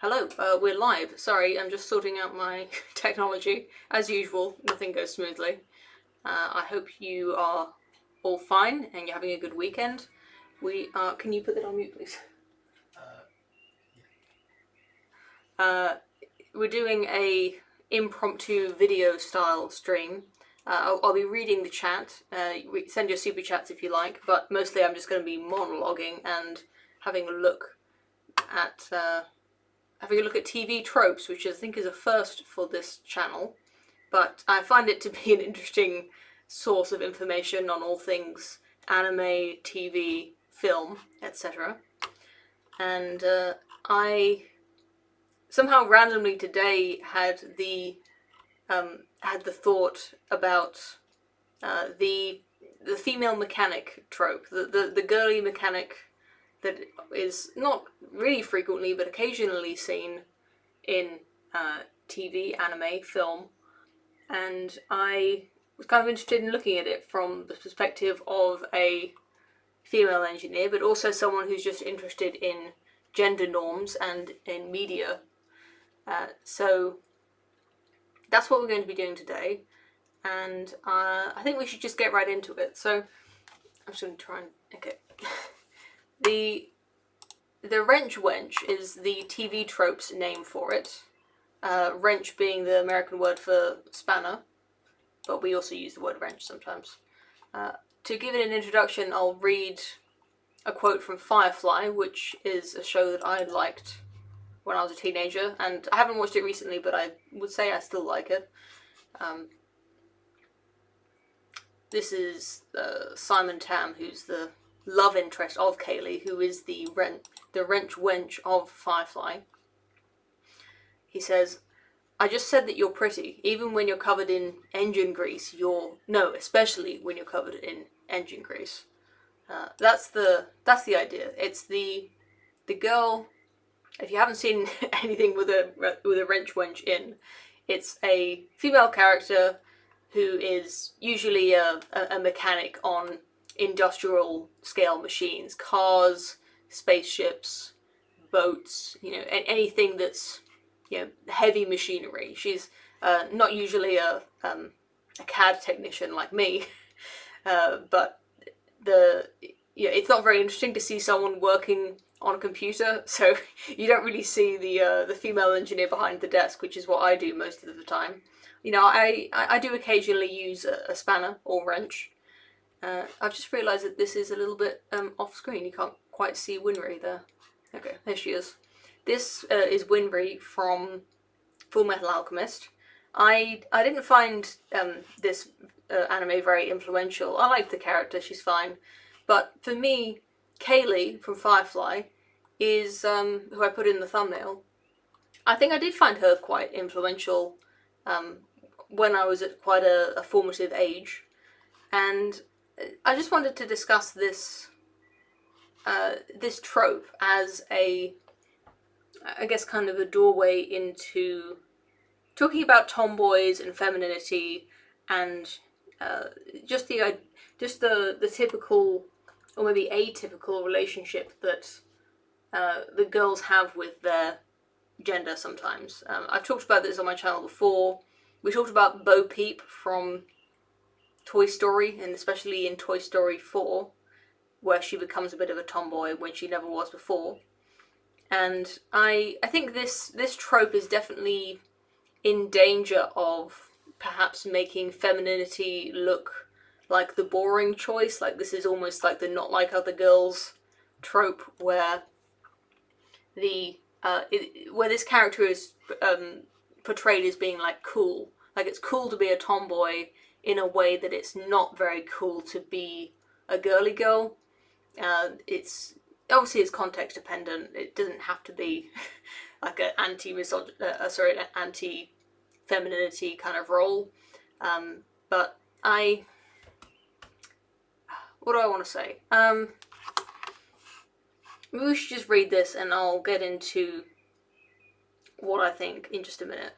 Hello, we're live. Sorry, I'm just sorting out my technology. As usual, nothing goes smoothly. I hope you are all fine and you're having a good weekend. Can you put that on mute, please? We're doing a impromptu video style stream. I'll be reading the chat. Send your super chats if you like, but mostly I'm just going to be monologuing and having a look at TV tropes, which I think is a first for this channel. But I find it to be an interesting source of information on all things anime, TV, film, etc. And I somehow randomly today had the thought about the female mechanic trope, the girly mechanic that is not really frequently but occasionally seen in TV, anime, film, and I was kind of interested in looking at it from the perspective of a female engineer, but also someone who's just interested in gender norms and in media. So that's what we're going to be doing today, and I think we should just get right into it. So I'm just going to try and... okay. The wrench wench is the TV trope's name for it. Wrench being the American word for spanner, but we also use the word wrench sometimes. To give it an introduction, I'll read a quote from Firefly, which is a show that I liked when I was a teenager, and I haven't watched it recently, but I would say I still like it. This is Simon Tam, who's the love interest of Kaylee, who is the wrench wench of Firefly. He says, "I just said that you're pretty, even when you're covered in engine grease. Especially when you're covered in engine grease." That's the idea. It's the girl. If you haven't seen anything with a wrench wench in, it's a female character who is usually a mechanic on industrial scale machines, cars, spaceships, boats, anything that's heavy machinery. She's not usually a CAD technician like me, but it's not very interesting to see someone working on a computer, so you don't really see the female engineer behind the desk, which is what I do most of the time. I do occasionally use a spanner or wrench. I've just realised that this is a little bit off screen. You can't quite see Winry there. Okay, there she is. This is Winry from Full Metal Alchemist. I didn't find this anime very influential. I like the character, she's fine. But for me, Kaylee from Firefly is, who I put in the thumbnail. I think I did find her quite influential when I was at quite a formative age. And I just wanted to discuss this trope as I guess kind of a doorway into talking about tomboys and femininity and just the typical or maybe atypical relationship that the girls have with their gender sometimes. I've talked about this on my channel before. We talked about Bo Peep from Toy Story, and especially in Toy Story 4, where she becomes a bit of a tomboy when she never was before. And I think this trope is definitely in danger of perhaps making femininity look like the boring choice. Like, this is almost like the not like other girls trope, where where this character is portrayed as being like cool. Like, it's cool to be a tomboy in a way that it's not very cool to be a girly girl. It's obviously context dependent. It doesn't have to be like an anti-femininity kind of role. But what do I want to say? Maybe we should just read this and I'll get into what I think in just a minute.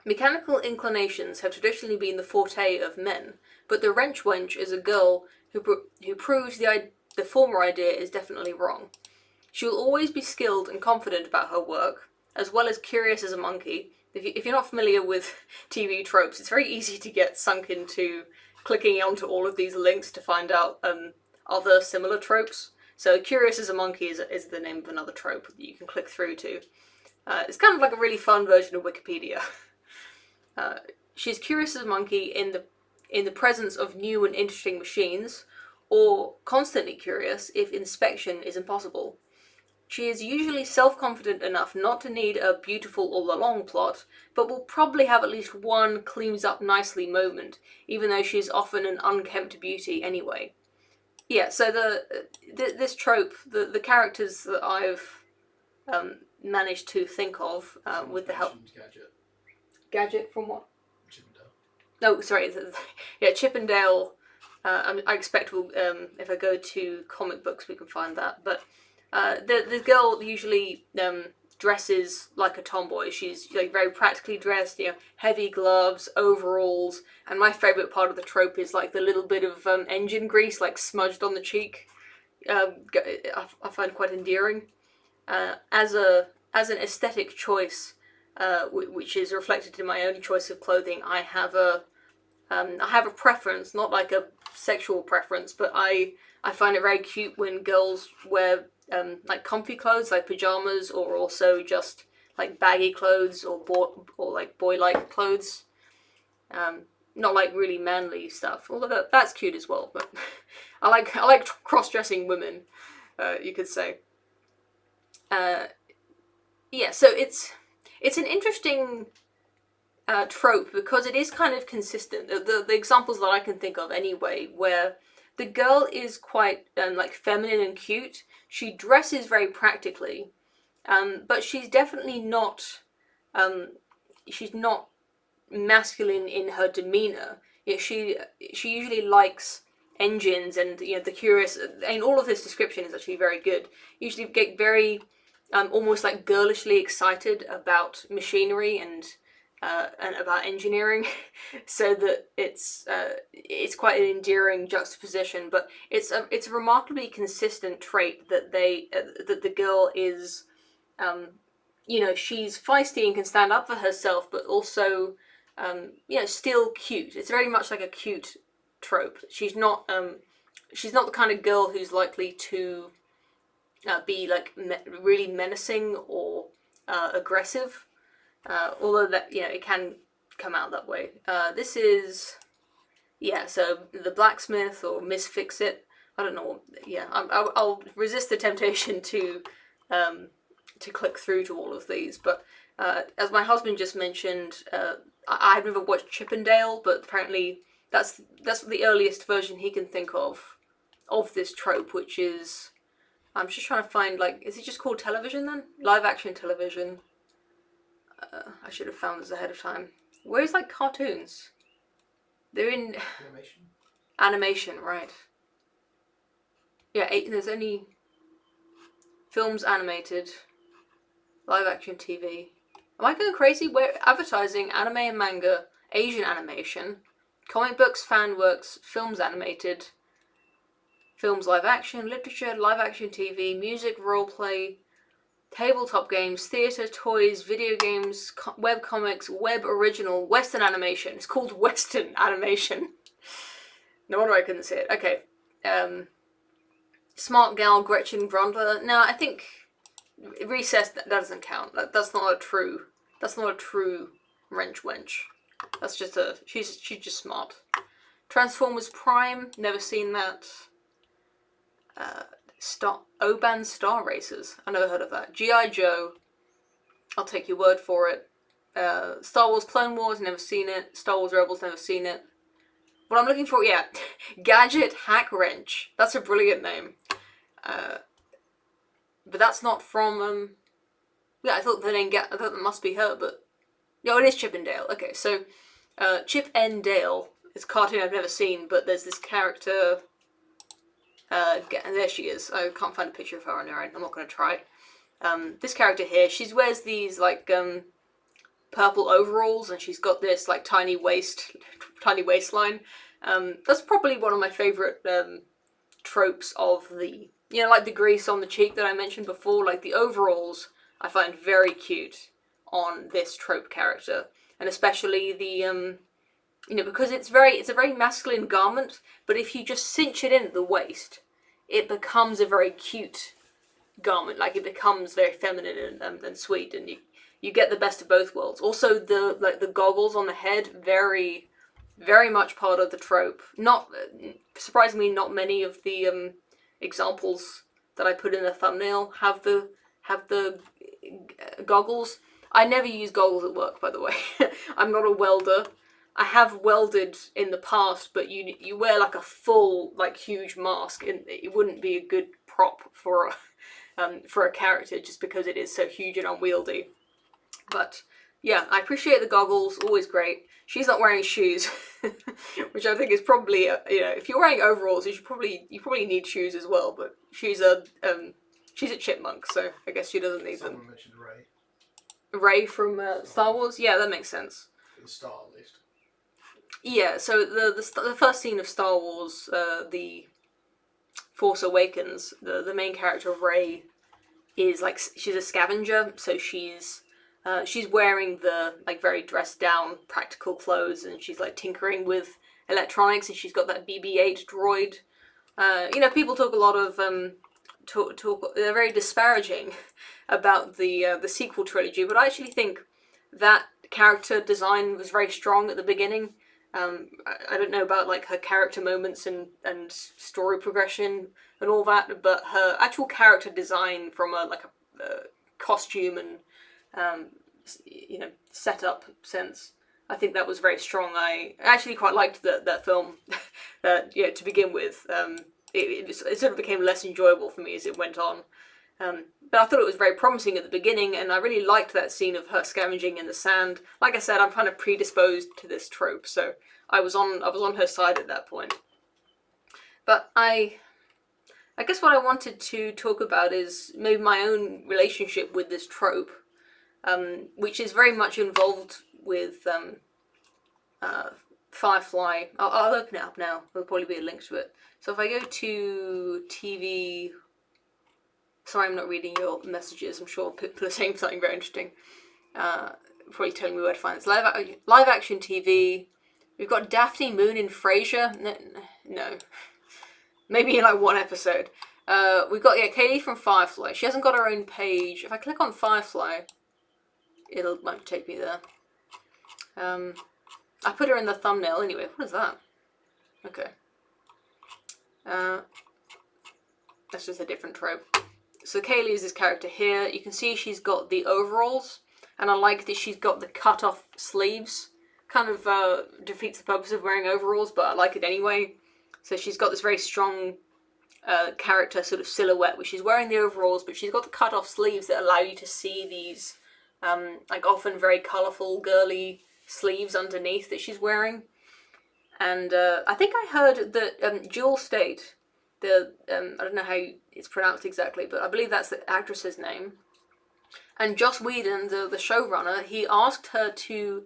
"Mechanical inclinations have traditionally been the forte of men, but the wrench wench is a girl who proves the former idea is definitely wrong. She will always be skilled and confident about her work. as well as curious as a monkey. If you're not familiar with TV tropes, it's very easy to get sunk into clicking onto all of these links to find out other similar tropes. So curious as a monkey is the name of another trope that you can click through to. It's kind of like a really fun version of Wikipedia. She's curious as a monkey in the presence of new and interesting machines, or constantly curious if inspection is impossible. She is usually self-confident enough not to need a beautiful all along plot, but will probably have at least one cleans up nicely moment, even though she's often an unkempt beauty anyway. Yeah, so this trope, the characters that I've managed to think of with the help... Gadget from what? Chippendale. No, sorry. Yeah, Chippendale. I expect we'll, if I go to comic books, we can find that. But the girl usually dresses like a tomboy. She's like very practically dressed, heavy gloves, overalls, and my favourite part of the trope is like the little bit of engine grease like smudged on the cheek. I find quite endearing. As an aesthetic choice, which is reflected in my own choice of clothing, I have a preference, not like a sexual preference, but I find it very cute when girls wear like comfy clothes, like pajamas, or also just like baggy clothes or like boy-like clothes. Not like really manly stuff, although that's cute as well. But I like cross-dressing women, you could say. Yeah, so it's an interesting trope because it is kind of consistent. The examples that I can think of anyway, where the girl is quite like feminine and cute. She dresses very practically, but she's definitely not. She's not masculine in her demeanor. She usually likes engines and the curious. And all of this description is actually very good. Usually get very almost like girlishly excited about machinery and about engineering, so that it's quite an endearing juxtaposition. But it's a remarkably consistent trait that that the girl is, she's feisty and can stand up for herself, but also still cute. It's very much like a cute trope. She's not the kind of girl who's likely to be like really menacing or aggressive. Although that it can come out that way. This is so the blacksmith or Miss Fix-It. I don't know. Yeah, I'll resist the temptation to click through to all of these. But as my husband just mentioned, I've never watched Chippendale, but apparently that's the earliest version he can think of this trope, which is, I'm just trying to find, like, is it just called television then? Live action television. I should have found this ahead of time. Where's like cartoons? They're in animation, right? Yeah, there's only films animated, live action TV. Am I going crazy? We're advertising anime and manga, Asian animation, comic books, fan works, films animated, films live action, literature, live action TV, music, roleplay, tabletop games, theatre, toys, video games, web comics, web original, Western animation. It's called Western animation. No wonder I couldn't see it. Okay. Smart gal Gretchen Grundler. No, I think Recess, that doesn't count. That's not a true wrench wench. That's just she's just smart. Transformers Prime, never seen that. Oban Star Racers, I never heard of that. G.I. Joe, I'll take your word for it. Star Wars Clone Wars, never seen it. Star Wars Rebels, never seen it. What I'm looking for, Gadget Hack Wrench. That's a brilliant name. But that's not from, I thought the name, I thought that must be her, but, it is Chippendale. Okay, so, Chip N. Dale is a cartoon I've never seen, but there's this character, and there she is. I can't find a picture of her on her own. I'm not going to try. This character here, she wears these, like, purple overalls, and she's got this, like, tiny waistline. That's probably one of my favourite, tropes of the, like the grease on the cheek that I mentioned before. Like, the overalls I find very cute on this Trope character, and especially the because it's a very masculine garment, but if you just cinch it in at the waist, it becomes a very cute garment. Like, it becomes very feminine and sweet, and you get the best of both worlds. Also, the goggles on the head, very, very much part of the Trope. Not surprisingly, not many of the examples that I put in the thumbnail have the goggles. I never use goggles at work, by the way. I'm not a welder. I have welded in the past, but you wear like a full, like, huge mask, and it wouldn't be a good prop for a character, just because it is so huge and unwieldy. But yeah, I appreciate the goggles, always great. She's not wearing shoes, which I think is probably if you're wearing overalls, you probably need shoes as well. But she's a chipmunk, so I guess she doesn't need them. Someone mentioned Rey. Rey from Star Wars, yeah, that makes sense. For the start, at least. Yeah, so the first scene of Star Wars, the Force Awakens, the main character Rey is like, she's a scavenger, so she's wearing the like very dressed down practical clothes, and she's like tinkering with electronics, and she's got that BB-8 droid. People talk a lot of they're very disparaging about the sequel trilogy, but I actually think that character design was very strong at the beginning. I don't know about like her character moments and story progression and all that, but her actual character design from a costume and setup sense, I think that was very strong. I actually quite liked that film to begin with. It sort of became less enjoyable for me as it went on. But I thought it was very promising at the beginning, and I really liked that scene of her scavenging in the sand. Like I said, I'm kind of predisposed to this trope, so I was on her side at that point. But I guess what I wanted to talk about is maybe my own relationship with this trope, which is very much involved with Firefly. I'll open it up now. There'll probably be a link to it. So if I go to TV... Sorry, I'm not reading your messages. I'm sure people are saying something very interesting. Probably telling me where to find it. It's live action TV. We've got Daphne Moon in Frasier. No. Maybe in like one episode. We've got, Kaylee from Firefly. She hasn't got her own page. If I click on Firefly, might take me there. I put her in the thumbnail anyway. What is that? Okay. That's just a different trope. So Kaylee is this character here. You can see she's got the overalls, and I like that she's got the cut-off sleeves. Kind of defeats the purpose of wearing overalls, but I like it anyway. So she's got this very strong character sort of silhouette, where she's wearing the overalls, but she's got the cut-off sleeves that allow you to see these often very colourful, girly sleeves underneath that she's wearing. And I think I heard that Jewel State, I don't know how it's pronounced exactly, but I believe that's the actress's name. And Joss Whedon, the showrunner, he asked her to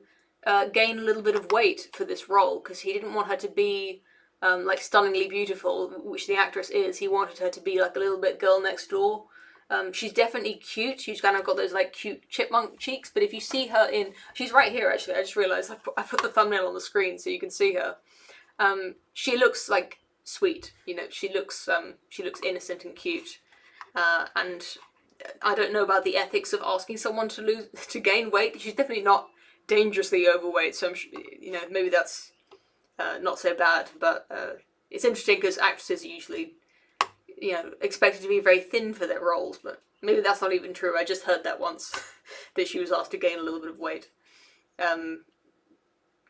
gain a little bit of weight for this role, because he didn't want her to be stunningly beautiful, which the actress is. He wanted her to be like a little bit girl next door. She's definitely cute. She's kind of got those like cute chipmunk cheeks, but if you see her she's right here actually. I just realised I put the thumbnail on the screen so you can see her. She looks like sweet, she looks innocent and cute, and I don't know about the ethics of asking someone to gain weight. She's definitely not dangerously overweight, so maybe that's not so bad, but it's interesting because actresses are usually expected to be very thin for their roles, but maybe that's not even true. I just heard that once that she was asked to gain a little bit of weight,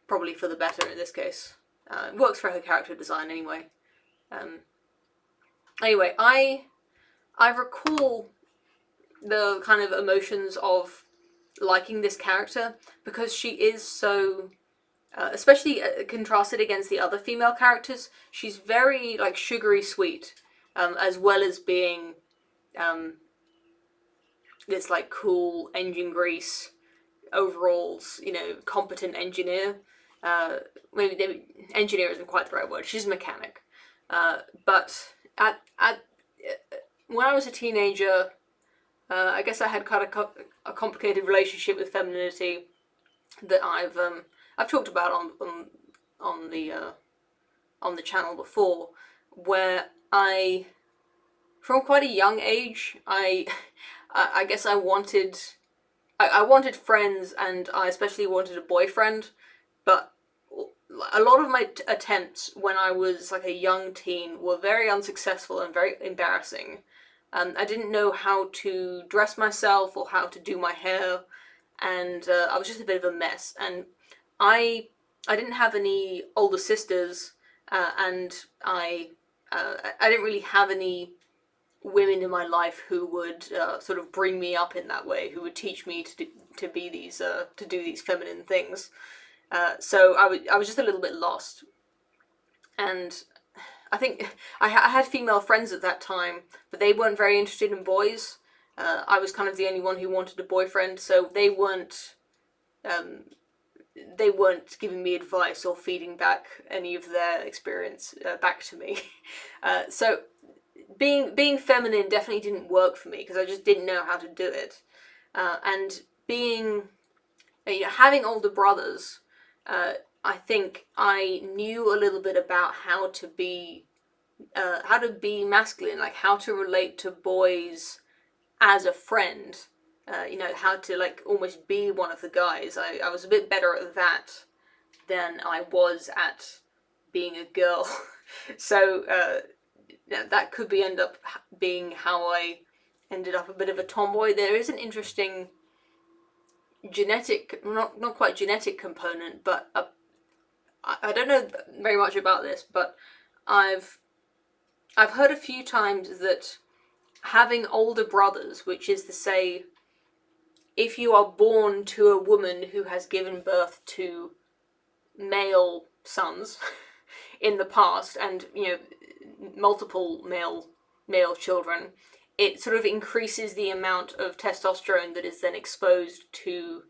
probably for the better in this case. It works for her character design anyway. Anyway, I recall the kind of emotions of liking this character because she is so, especially contrasted against the other female characters, she's very like sugary sweet, as well as being this like cool engine grease, overalls, competent engineer. Maybe engineer isn't quite the right word. She's a mechanic. But when I was a teenager, I guess I had kind of a complicated relationship with femininity that I've talked about on the channel before, where from quite a young age, I guess I wanted friends, and I especially wanted a boyfriend, but a lot of my attempts when I was like a young teen were very unsuccessful and very embarrassing. I didn't know how to dress myself or how to do my hair, and I was just a bit of a mess. And I I didn't have any older sisters, and I didn't really have any women in my life who would sort of bring me up in that way, who would teach me to be these to do these feminine things. So I was just a little bit lost, and I think I had female friends at that time, but they weren't very interested in boys. I was kind of the only one who wanted a boyfriend, so um, they weren't giving me advice or feeding back any of their experience back to me. So being feminine definitely didn't work for me because I just didn't know how to do it. And being having older brothers, I think I knew a little bit about how to be masculine, like how to relate to boys as a friend. How to like almost be one of the guys. I was a bit better at that than I was at being a girl. So that could end up being how I ended up a bit of a tomboy. There is an interesting genetic, not quite genetic component, but I don't know very much about this, but I've heard a few times that having older brothers, which is to say, if you are born to a woman who has given birth to male sons in the past, and multiple male children, it sort of increases the amount of testosterone that is then exposed to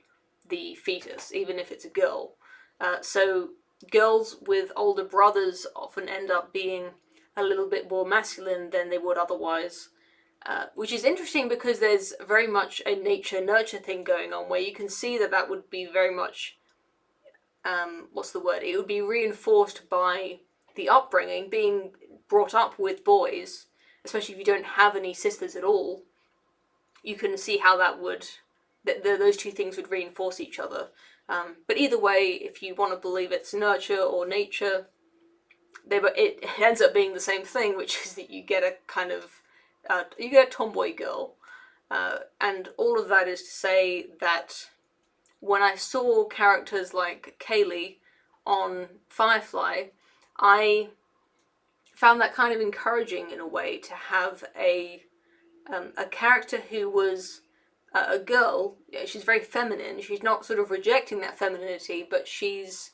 the fetus, even if it's a girl. So girls with older brothers often end up being a little bit more masculine than they would otherwise. Which is interesting because there's very much a nature-nurture thing going on where you can see that would be very much, what's the word? It would be reinforced by the upbringing, being brought up with boys, especially if you don't have any sisters at all. You can see how those two things would reinforce each other. But either way, if you want to believe it's nurture or nature, it ends up being the same thing, which is that you get a kind of you get a tomboy girl, and all of that is to say that when I saw characters like Kaylee on Firefly, I found that kind of encouraging in a way to have a character who was a girl. She's very feminine. She's not sort of rejecting that femininity, but she's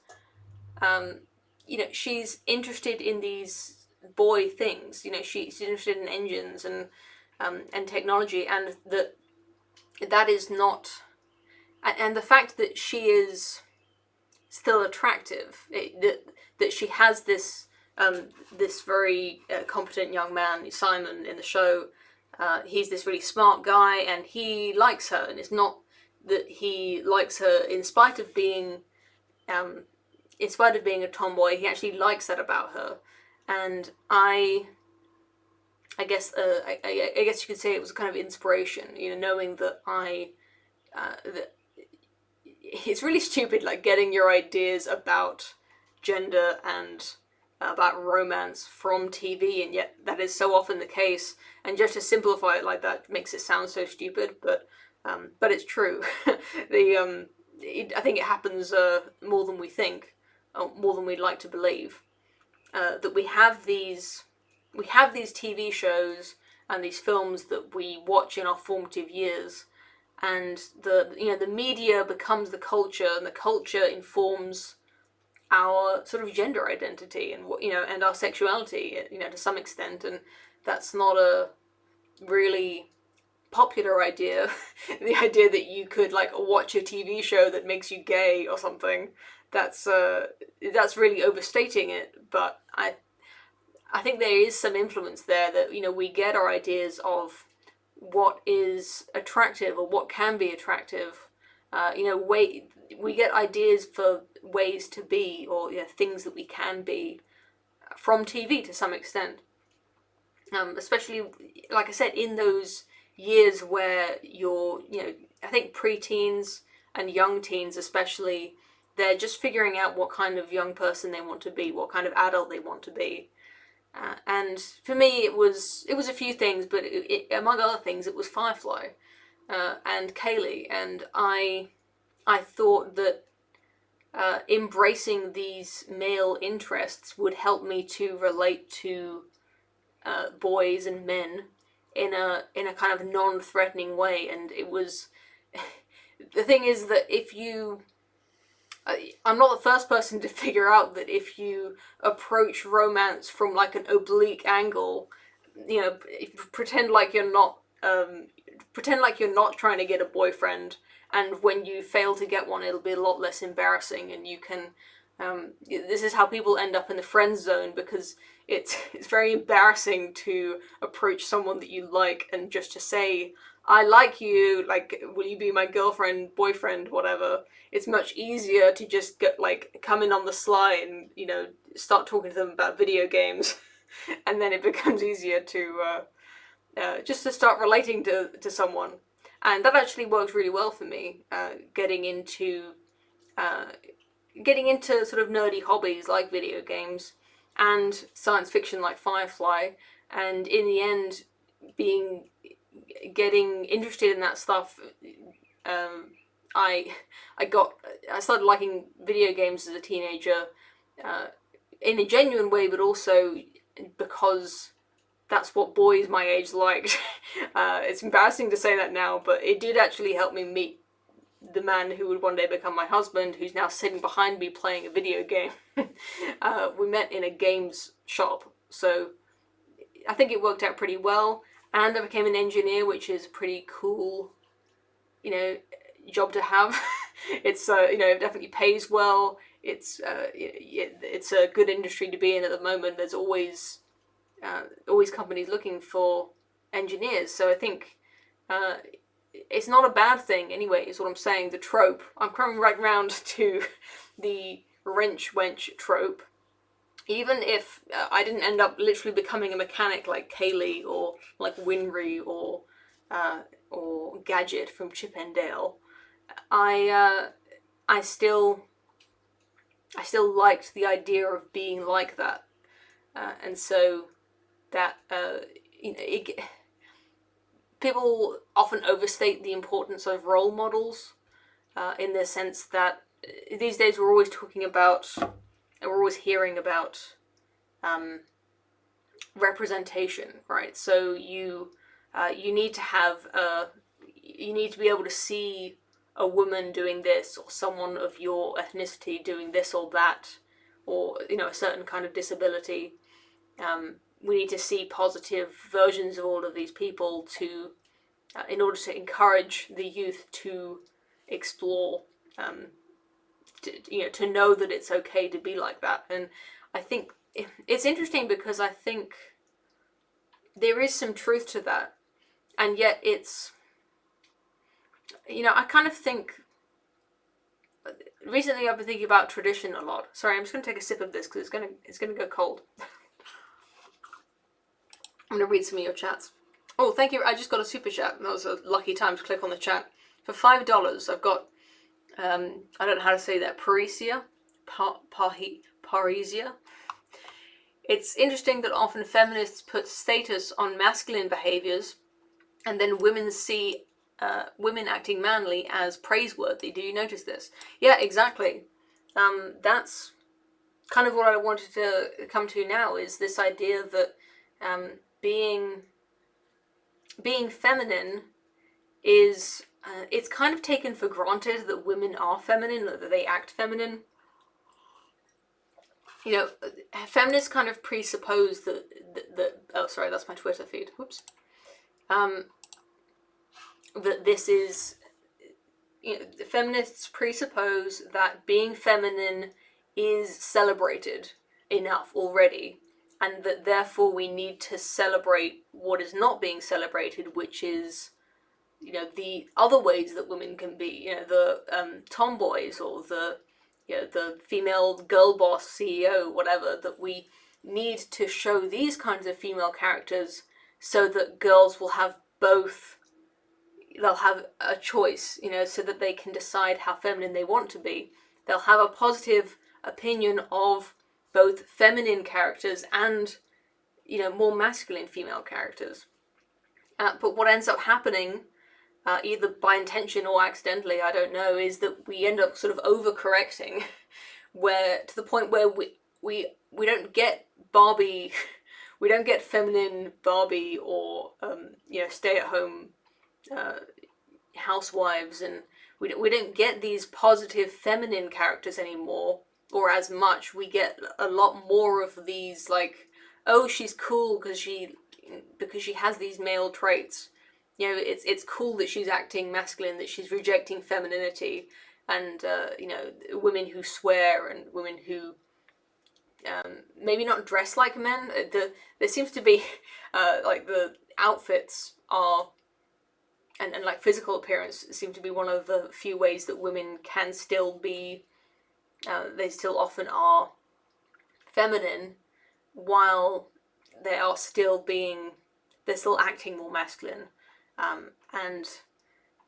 she's interested in these boy things. She's interested in engines and technology, and that is not, and the fact that she is still attractive, that she has this very competent young man, Simon, in the show. He's this really smart guy, and he likes her, and it's not that he likes her in spite of being a tomboy. He actually likes that about her, and I guess I guess you could say it was a kind of inspiration, knowing that that it's really stupid, like getting your ideas about gender and about romance from TV, and yet that is so often the case. And just to simplify it like that makes it sound so stupid, but it's true. I think it happens more than we think, more than we'd like to believe. That we have these TV shows and these films that we watch in our formative years, and the media becomes the culture, and the culture informs our sort of gender identity and and our sexuality, to some extent. And that's not a really popular idea. The idea that you could like watch a TV show that makes you gay or something, that's really overstating it. But I think there is some influence there that we get our ideas of what is attractive or what can be attractive. We get ideas for ways to be, or things that we can be, from TV to some extent. Especially, like I said, in those years where you're, I think preteens and young teens especially, they're just figuring out what kind of young person they want to be, what kind of adult they want to be. And for me, it was a few things, but among other things, it was Firefly and Kaylee, and I thought that embracing these male interests would help me to relate to boys and men in a kind of non-threatening way. And it was the thing is that if you I'm not the first person to figure out that if you approach romance from like an oblique angle, pretend like you're not trying to get a boyfriend, and when you fail to get one, it'll be a lot less embarrassing, and you can. This is how people end up in the friend zone, because it's very embarrassing to approach someone that you like and just to say, I like you, like, will you be my girlfriend, boyfriend, whatever. It's much easier to just come in on the sly and, start talking to them about video games. And then it becomes easier to, just to start relating to someone. And that actually worked really well for me, getting into sort of nerdy hobbies like video games and science fiction like Firefly, and in the end, getting interested in that stuff. I started liking video games as a teenager, in a genuine way, but also because that's what boys my age liked. It's embarrassing to say that now, but it did actually help me meet the man who would one day become my husband, who's now sitting behind me playing a video game. We met in a games shop, so I think it worked out pretty well. And I became an engineer, which is a pretty cool, job to have. It's it definitely pays well. It's a good industry to be in at the moment. There's always companies looking for engineers, so I think it's not a bad thing anyway, is what I'm saying. The trope, I'm coming right round to the wrench wench trope. Even if I didn't end up literally becoming a mechanic like Kaylee or like Winry or Gadget from Chip and Dale, I still liked the idea of being like that, and so that people often overstate the importance of role models, in the sense that these days we're always hearing about representation, right? So you need to be able to see a woman doing this, or someone of your ethnicity doing this or that, or a certain kind of disability. We need to see positive versions of all of these people in order to encourage the youth to explore, to know that it's okay to be like that. And I think it's interesting, because I think there is some truth to that, and yet it's, I kind of think, recently I've been thinking about tradition a lot. Sorry, I'm just going to take a sip of this because it's gonna go cold. I'm going to read some of your chats. Oh, thank you. I just got a super chat. That was a lucky time to click on the chat. For $5, I've got, I don't know how to say that, Parisia. It's interesting that often feminists put status on masculine behaviors, and then women see women acting manly as praiseworthy. Do you notice this? Yeah, exactly. That's kind of what I wanted to come to now, is this idea that being feminine is, it's kind of taken for granted that women are feminine, or that they act feminine. Feminists kind of presuppose that oh, sorry, that's my Twitter feed. Whoops. That this is, feminists presuppose that being feminine is celebrated enough already, and that therefore we need to celebrate what is not being celebrated, which is, you know, the other ways that women can be, you know, the tomboys, or the, you know, the female girl boss CEO, whatever, that we need to show these kinds of female characters so that girls will have both, they'll have a choice, you know, so that they can decide how feminine they want to be. They'll have a positive opinion of both feminine characters and, you know, more masculine female characters. But what ends up happening, either by intention or accidentally, I don't know, is that we end up sort of overcorrecting, where to the point where we don't get Barbie, we don't get feminine Barbie, or you know, stay-at-home housewives, and we don't get these positive feminine characters anymore, or as much. We get a lot more of these, like, oh, she's cool because she has these male traits. You know, it's cool that she's acting masculine, that she's rejecting femininity, and you know, women who swear, and women who maybe not dress like men. There seems to be like the outfits are, and like physical appearance seem to be one of the few ways that women can still be, they still often are feminine, while they are still being, they're still acting more masculine. And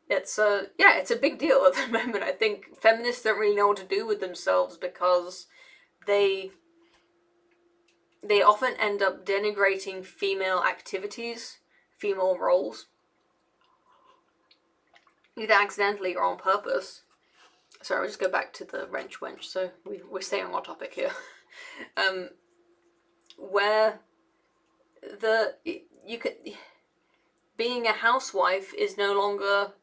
it's it's a big deal at the moment. I think feminists don't really know what to do with themselves, because they often end up denigrating female activities, female roles, either accidentally or on purpose. Sorry, I'll just go back to the wrench wench, so we're staying on our topic here. Where being a housewife is no longer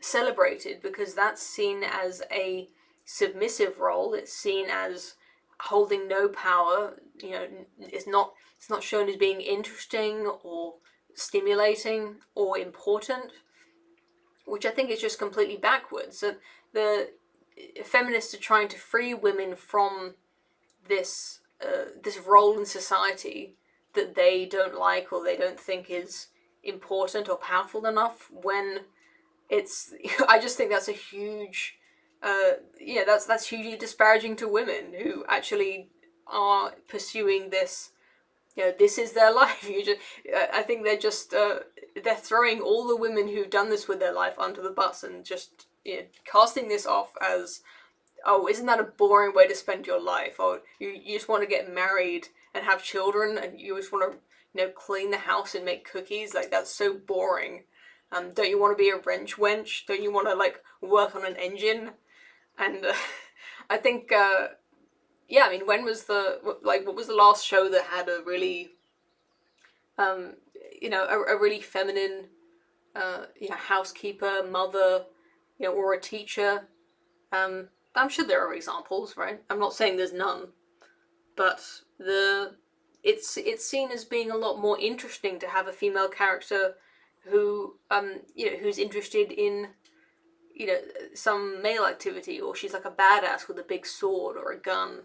celebrated, because that's seen as a submissive role. It's seen as holding no power. You know, it's not shown as being interesting or stimulating or important, which I think is just completely backwards. So the feminists are trying to free women from this this role in society that they don't like, or they don't think is important or powerful enough, when it's I just think that's a huge that's hugely disparaging to women who actually are pursuing this. You know, this is their life. I think they're just they're throwing all the women who've done this with their life under the bus, and just, you know, casting this off as, oh, isn't that a boring way to spend your life? Or you just want to get married and have children, and you just want to, you know, clean the house and make cookies. Like, that's so boring. Don't you want to be a wrench wench? Don't you want to, like, work on an engine? And I think, I mean, when was what was the last show that had a really, you know, a really feminine, you know, housekeeper, mother, you know, or a teacher? I'm sure there are examples, right? I'm not saying there's none, but it's seen as being a lot more interesting to have a female character who, you know, who's interested in, you know, some male activity, or she's like a badass with a big sword or a gun.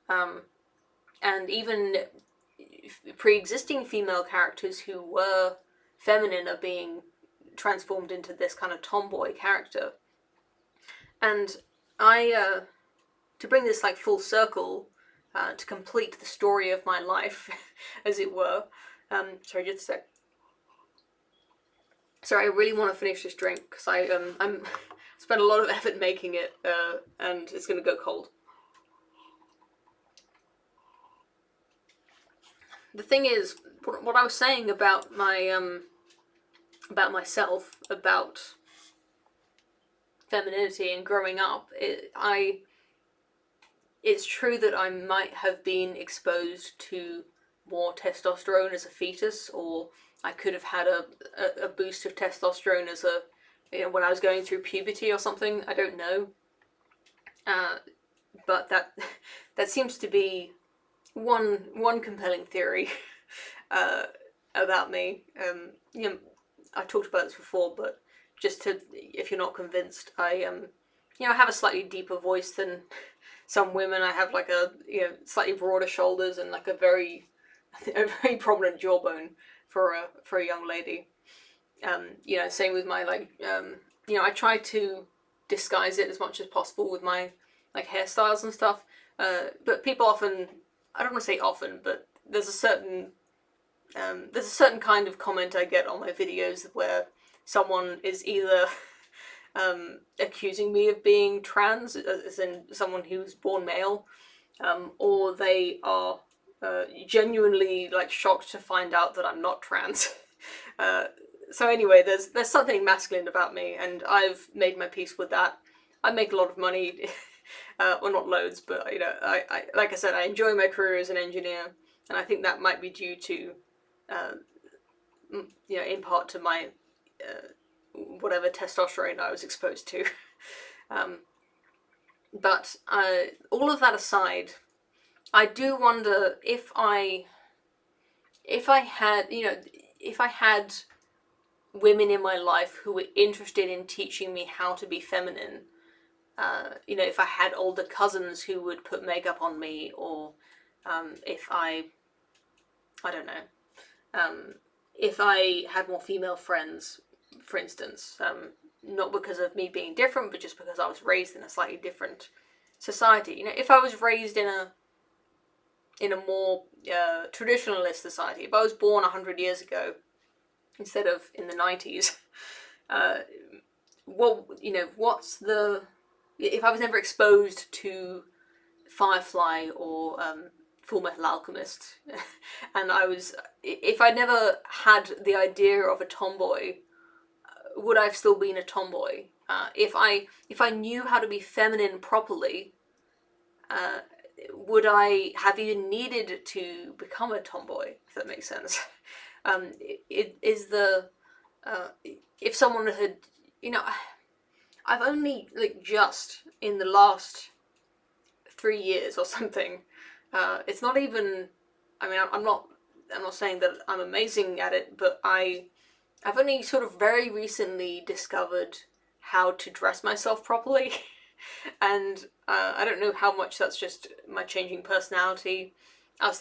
And even pre-existing female characters who were feminine are being transformed into this kind of tomboy character. And to bring this like full circle, to complete the story of my life, as it were. Sorry, just a sec. Sorry, I really want to finish this drink, because I'm spent a lot of effort making it, and it's gonna go cold. The thing is, what I was saying about my about myself, about femininity and growing up, it's true that I might have been exposed to more testosterone as a fetus, or I could have had a boost of testosterone as a, you know, when I was going through puberty or something. I don't know, but that seems to be one compelling theory about me. You know, I've talked about this before, but just to, if you're not convinced, I you know, I have a slightly deeper voice than some women. I have like a, you know, slightly broader shoulders and like a very a very prominent jawbone for a young lady. You know, same with my you know, I try to disguise it as much as possible with my like hairstyles and stuff. But people often, I don't want to say often, but there's a certain kind of comment I get on my videos where someone is either accusing me of being trans, as in someone who's born male, or they are genuinely like shocked to find out that I'm not trans. So anyway, there's something masculine about me, and I've made my peace with that. I make a lot of money, well, not loads, but you know, I like I said, I enjoy my career as an engineer, and I think that might be due to, you know, in part to my whatever testosterone I was exposed to. But all of that aside, I do wonder if I had, you know, if I had women in my life who were interested in teaching me how to be feminine. You know, if I had older cousins who would put makeup on me, or if I don't know, if I had more female friends, for instance, not because of me being different, but just because I was raised in a slightly different society. You know, if I was raised in a more traditionalist society, if I was born 100 years ago instead of in the 90s, well, you know, what's the... If I was never exposed to Firefly or Full Metal Alchemist, and if I never had the idea of a tomboy, would I have still been a tomboy? If I knew how to be feminine properly, would I have even needed to become a tomboy? If that makes sense. If someone had, you know, I've only like just in the last 3 years or something. It's not even. I mean, I'm not saying that I'm amazing at it, but I've only sort of very recently discovered how to dress myself properly, and I don't know how much that's just my changing personality. I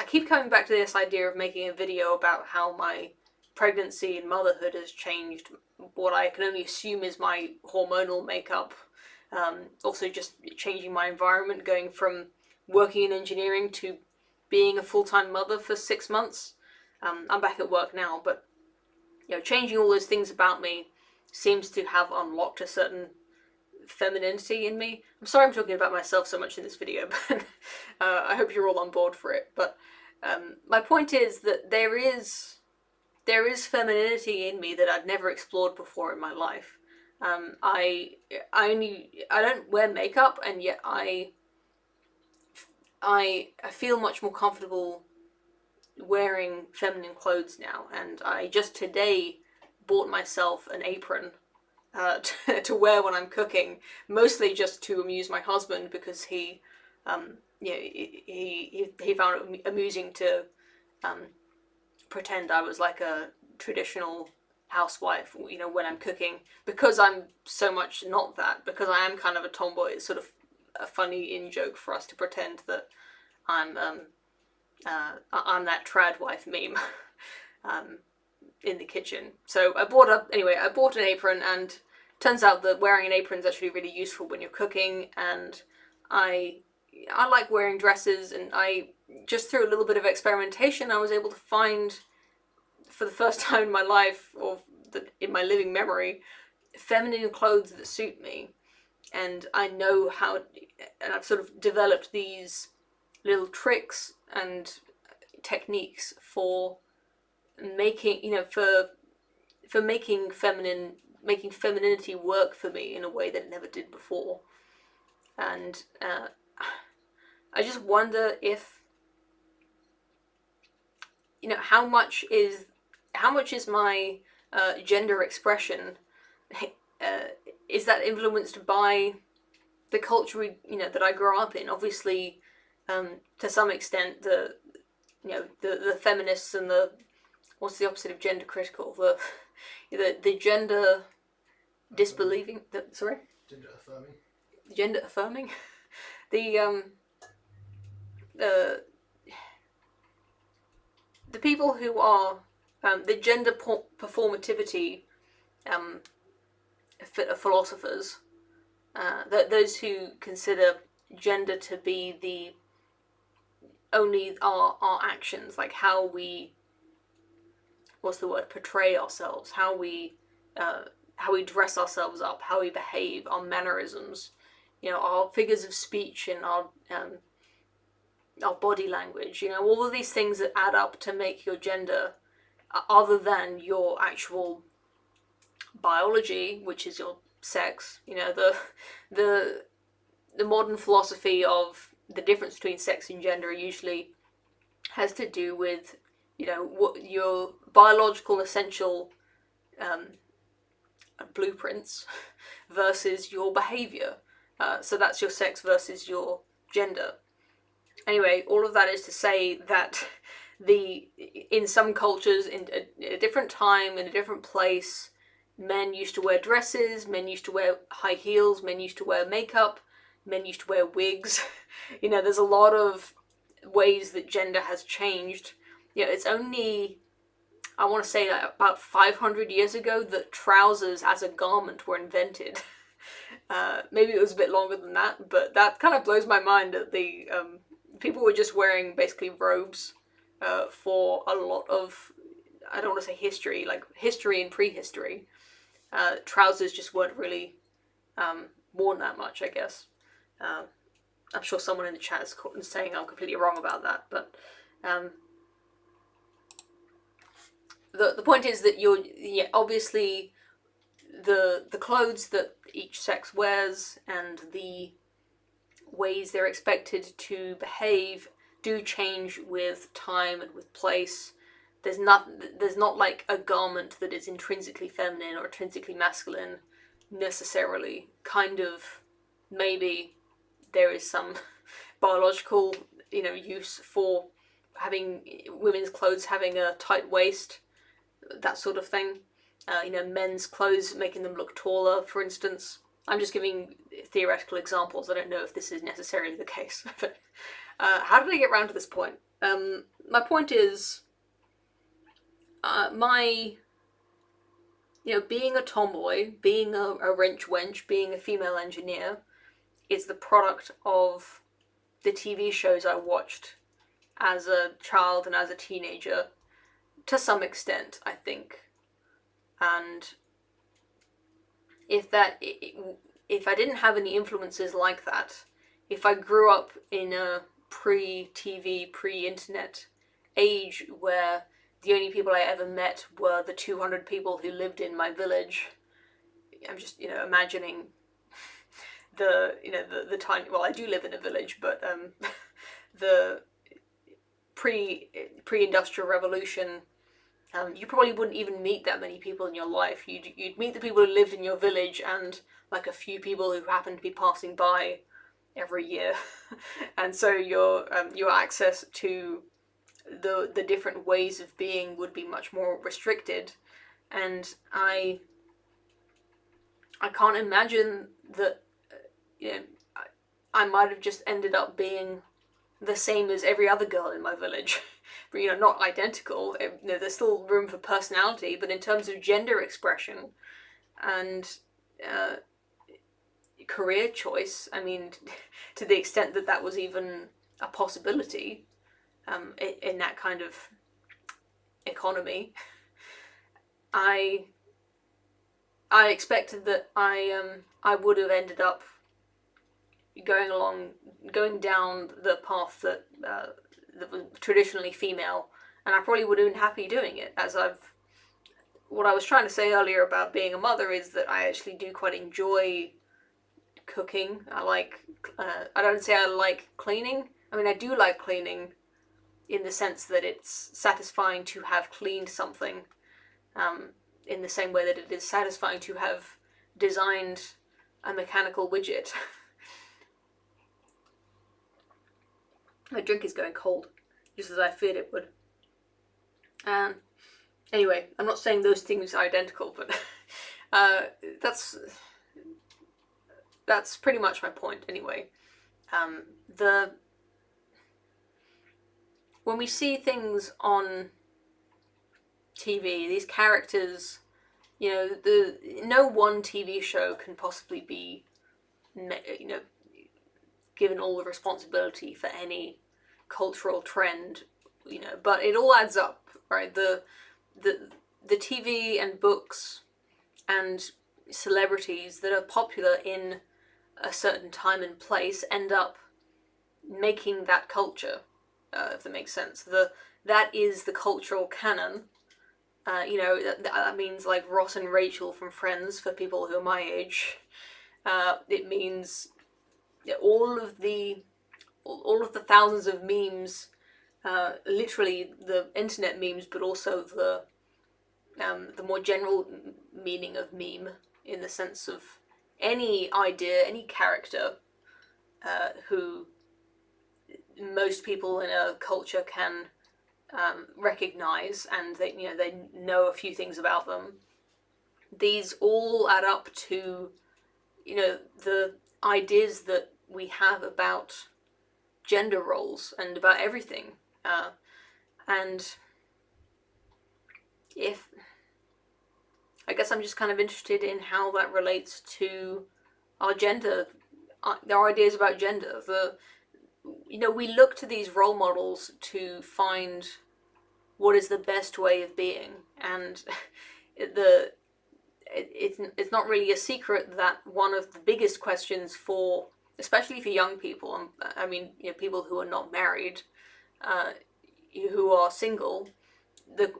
keep coming back to this idea of making a video about how my pregnancy and motherhood has changed what I can only assume is my hormonal makeup. Also just changing my environment, going from working in engineering to being a full-time mother for 6 months. I'm back at work now, but you know, changing all those things about me seems to have unlocked a certain femininity in me. I'm sorry I'm talking about myself so much in this video, but I hope you're all on board for it. But my point is that there is femininity in me that I'd never explored before in my life. I don't wear makeup, and yet I feel much more comfortable wearing feminine clothes now. And I just today bought myself an apron to wear when I'm cooking, mostly just to amuse my husband, because he found it amusing to pretend I was like a traditional housewife, you know, when I'm cooking, because I'm so much not that, because I am kind of a tomboy. It's sort of a funny in-joke for us to pretend that I'm that trad wife meme in the kitchen. So I bought an apron, and turns out that wearing an apron is actually really useful when you're cooking, and I like wearing dresses, and I just through a little bit of experimentation I was able to find, for the first time in my life, or in my living memory, feminine clothes that suit me. And I know how, and I've sort of developed these little tricks and techniques for making, you know, for making femininity work for me in a way that it never did before. And I just wonder if, you know, how much is my gender expression, is that influenced by the culture that I grew up in? Obviously, to some extent, the feminists and the, what's the opposite of gender critical? The gender disbelieving. Sorry. Gender affirming. Gender affirming. the people who are the gender performativity philosophers, those who consider gender to be the only our actions, like how we, what's the word, portray ourselves, how we dress ourselves up, how we behave, our mannerisms, our figures of speech and our body language, all of these things that add up to make your gender, other than your actual biology, which is your sex. The modern philosophy of the difference between sex and gender usually has to do with, what your biological essential blueprints versus your behavior. So that's your sex versus your gender. Anyway, all of that is to say that in some cultures, in a different time, in a different place, men used to wear dresses, men used to wear high heels, men used to wear makeup, men used to wear wigs. There's a lot of ways that gender has changed. It's only, I want to say, about 500 years ago that trousers as a garment were invented. Maybe it was a bit longer than that, but that kind of blows my mind that the people were just wearing basically robes for a lot of, I don't want to say history, like history and prehistory. Trousers just weren't really worn that much, I guess. I'm sure someone in the chat is saying I'm completely wrong about that, but the point is that obviously the clothes that each sex wears and the ways they're expected to behave do change with time and with place. There's not like a garment that is intrinsically feminine or intrinsically masculine necessarily. Kind of, maybe there is some biological, use for having women's clothes having a tight waist, that sort of thing. Men's clothes making them look taller, for instance. I'm just giving theoretical examples. I don't know if this is necessarily the case. But how did I get around to this point? My point is, being a tomboy, being a wrench wench, being a female engineer, is the product of the TV shows I watched as a child and as a teenager, to some extent, I think. And if I didn't have any influences like that, if I grew up in a pre-TV, pre-internet age where the only people I ever met were the 200 people who lived in my village, I'm just, imagining the tiny, well, I do live in a village, but the pre-industrial revolution, you probably wouldn't even meet that many people in your life. You'd meet the people who lived in your village and like a few people who happened to be passing by every year. And so your access to the different ways of being would be much more restricted. And I can't imagine that I might have just ended up being the same as every other girl in my village. But, not identical. There's still room for personality, but in terms of gender expression and career choice, I mean, to the extent that that was even a possibility in that kind of economy, I expected that I would have ended up going down the path that was traditionally female, and I probably would have been happy doing it. What I was trying to say earlier about being a mother is that I actually do quite enjoy cooking. I don't say I like cleaning. I mean, I do like cleaning in the sense that it's satisfying to have cleaned something, in the same way that it is satisfying to have designed a mechanical widget. My drink is going cold, just as I feared it would. Anyway, I'm not saying those things are identical, but that's pretty much my point anyway. When we see things on TV, these characters, you know, no one TV show can possibly be, you know, given all the responsibility for any cultural trend, you know, but it all adds up, right? The TV and books and celebrities that are popular in a certain time and place end up making that culture, if that makes sense. That is the cultural canon. You know, that means like Ross and Rachel from Friends for people who are my age. It means all of the thousands of memes, literally the internet memes, but also the more general meaning of meme, in the sense of any idea, any character who most people in a culture can recognize, and they know a few things about them. These all add up to, you know, the ideas that we have about gender roles and about everything. And if I guess I'm just kind of interested in how that relates to our gender, our ideas about gender. You know, we look to these role models to find what is the best way of being, and it's not really a secret that one of the biggest questions for, especially for young people, I mean, you know, people who are not married, who are single, the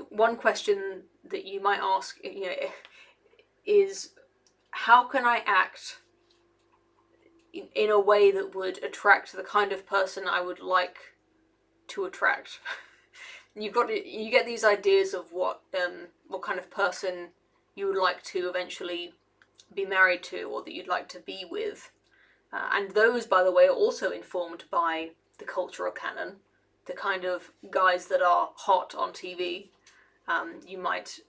one question that you might ask, you know, is how can I act in a way that would attract the kind of person I would like to attract? You get these ideas of what kind of person you would like to eventually be married to, or that you'd like to be with, and those, by the way, are also informed by the cultural canon. The kind of guys that are hot on TV, you might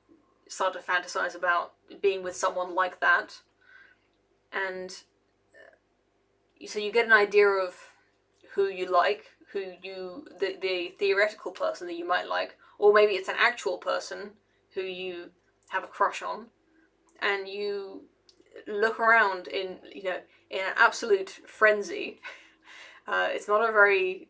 start to fantasize about being with someone like that, and so you get an idea of who you like, the theoretical person that you might like, or maybe it's an actual person who you have a crush on, and you look around in an absolute frenzy. It's not a very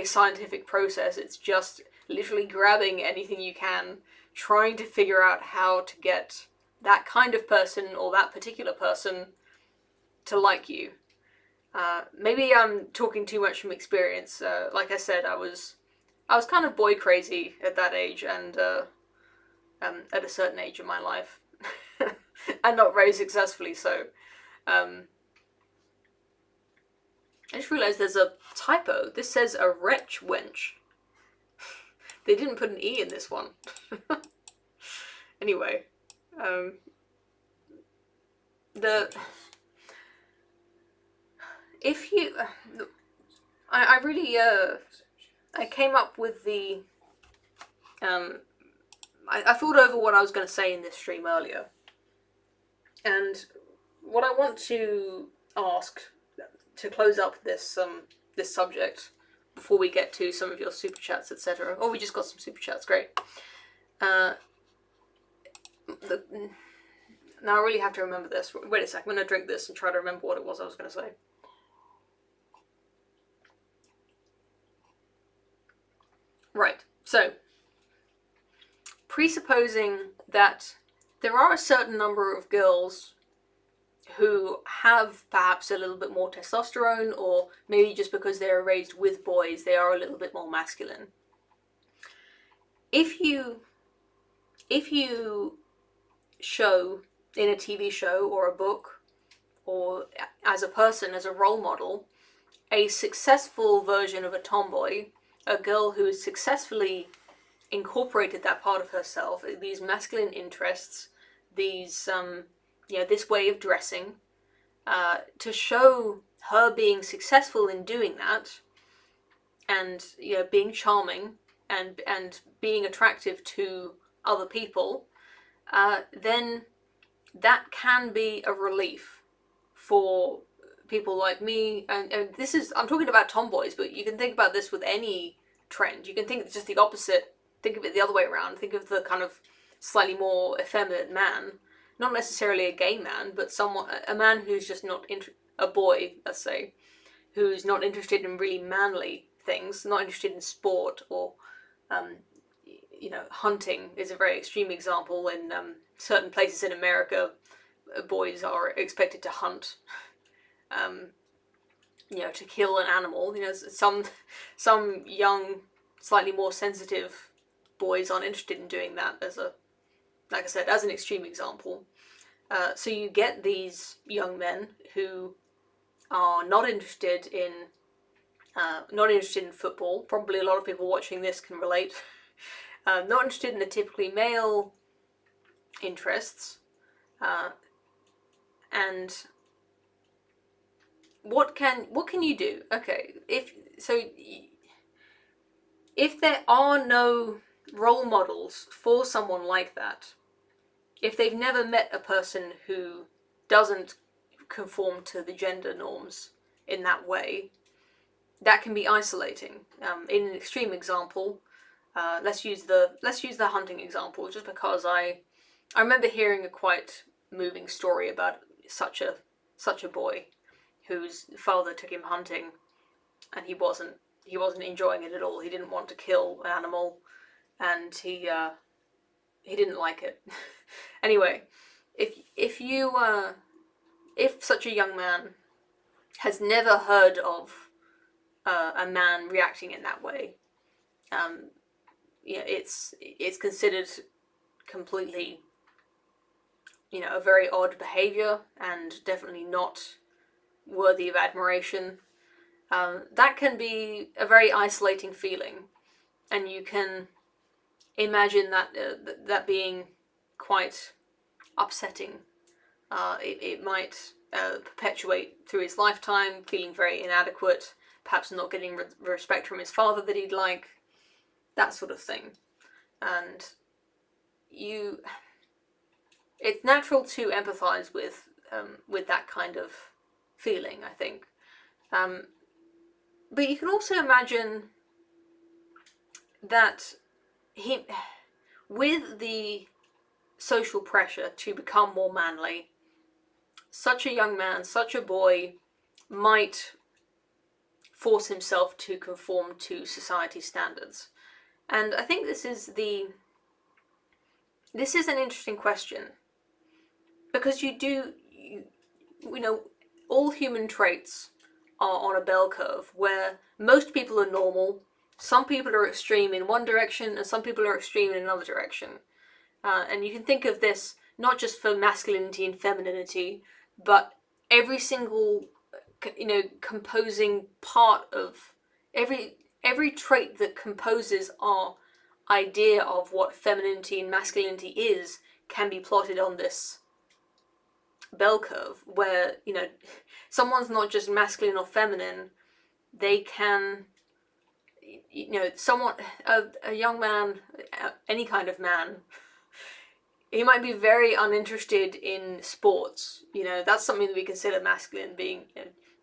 scientific process. It's just literally grabbing anything you can, trying to figure out how to get that kind of person or that particular person to like you. Maybe I'm talking too much from experience. Like I said, I was kind of boy crazy at that age, and at a certain age in my life, and not very successfully so. I just realised there's a typo. This says a wretch wench. They didn't put an E in this one. Anyway, I really I came up with the I thought over what I was going to say in this stream earlier, and what I want to ask to close up this subject before we get to some of your super chats, etc. Oh, we just got some super chats, great. Now I really have to remember this. Wait a sec, I'm going to drink this and try to remember what it was I was going to say. Right, so presupposing that there are a certain number of girls who have perhaps a little bit more testosterone, or maybe just because they are raised with boys, they are a little bit more masculine. If you show in a TV show or a book, or as a person, as a role model, a successful version of a tomboy, a girl who has successfully incorporated that part of herself, these masculine interests, these this way of dressing, to show her being successful in doing that, and being charming and being attractive to other people, then that can be a relief for people like me. And I'm talking about tomboys, but you can think about this with any trend. You can think it's just the opposite think of it the other way around. Think of the kind of slightly more effeminate man, not necessarily a gay man, but a man who's just not a boy, let's say, who's not interested in really manly things, not interested in sport or, hunting is a very extreme example. In certain places in America, boys are expected to hunt, to kill an animal. Some young, slightly more sensitive boys aren't interested in doing that like I said, as an extreme example. So you get these young men who are not interested in football. Probably a lot of people watching this can relate. Not interested in the typically male interests, and what can you do? Okay, if there are no role models for someone like that, if they've never met a person who doesn't conform to the gender norms in that way, that can be isolating. In an extreme example, let's use the hunting example, just because I remember hearing a quite moving story about such a boy whose father took him hunting, and he wasn't enjoying it at all. He didn't want to kill an animal, and he didn't like it. Anyway, if such a young man has never heard of a man reacting in that way, it's considered completely, a very odd behavior, and definitely not worthy of admiration. That can be a very isolating feeling, and you can imagine that being quite upsetting. It might perpetuate through his lifetime, feeling very inadequate, perhaps not getting respect from his father that he'd like, that sort of thing. And it's natural to empathize with that kind of feeling, I think. But you can also imagine that with the social pressure to become more manly, such a young man, such a boy, might force himself to conform to society standards. And I think this is an interesting question, because all human traits are on a bell curve where most people are normal, some people are extreme in one direction, and some people are extreme in another direction. And you can think of this not just for masculinity and femininity, but every single, composing part of every trait that composes our idea of what femininity and masculinity is can be plotted on this bell curve, where someone's not just masculine or feminine, they can, a young man, any kind of man, he might be very uninterested in sports. That's something that we consider masculine, being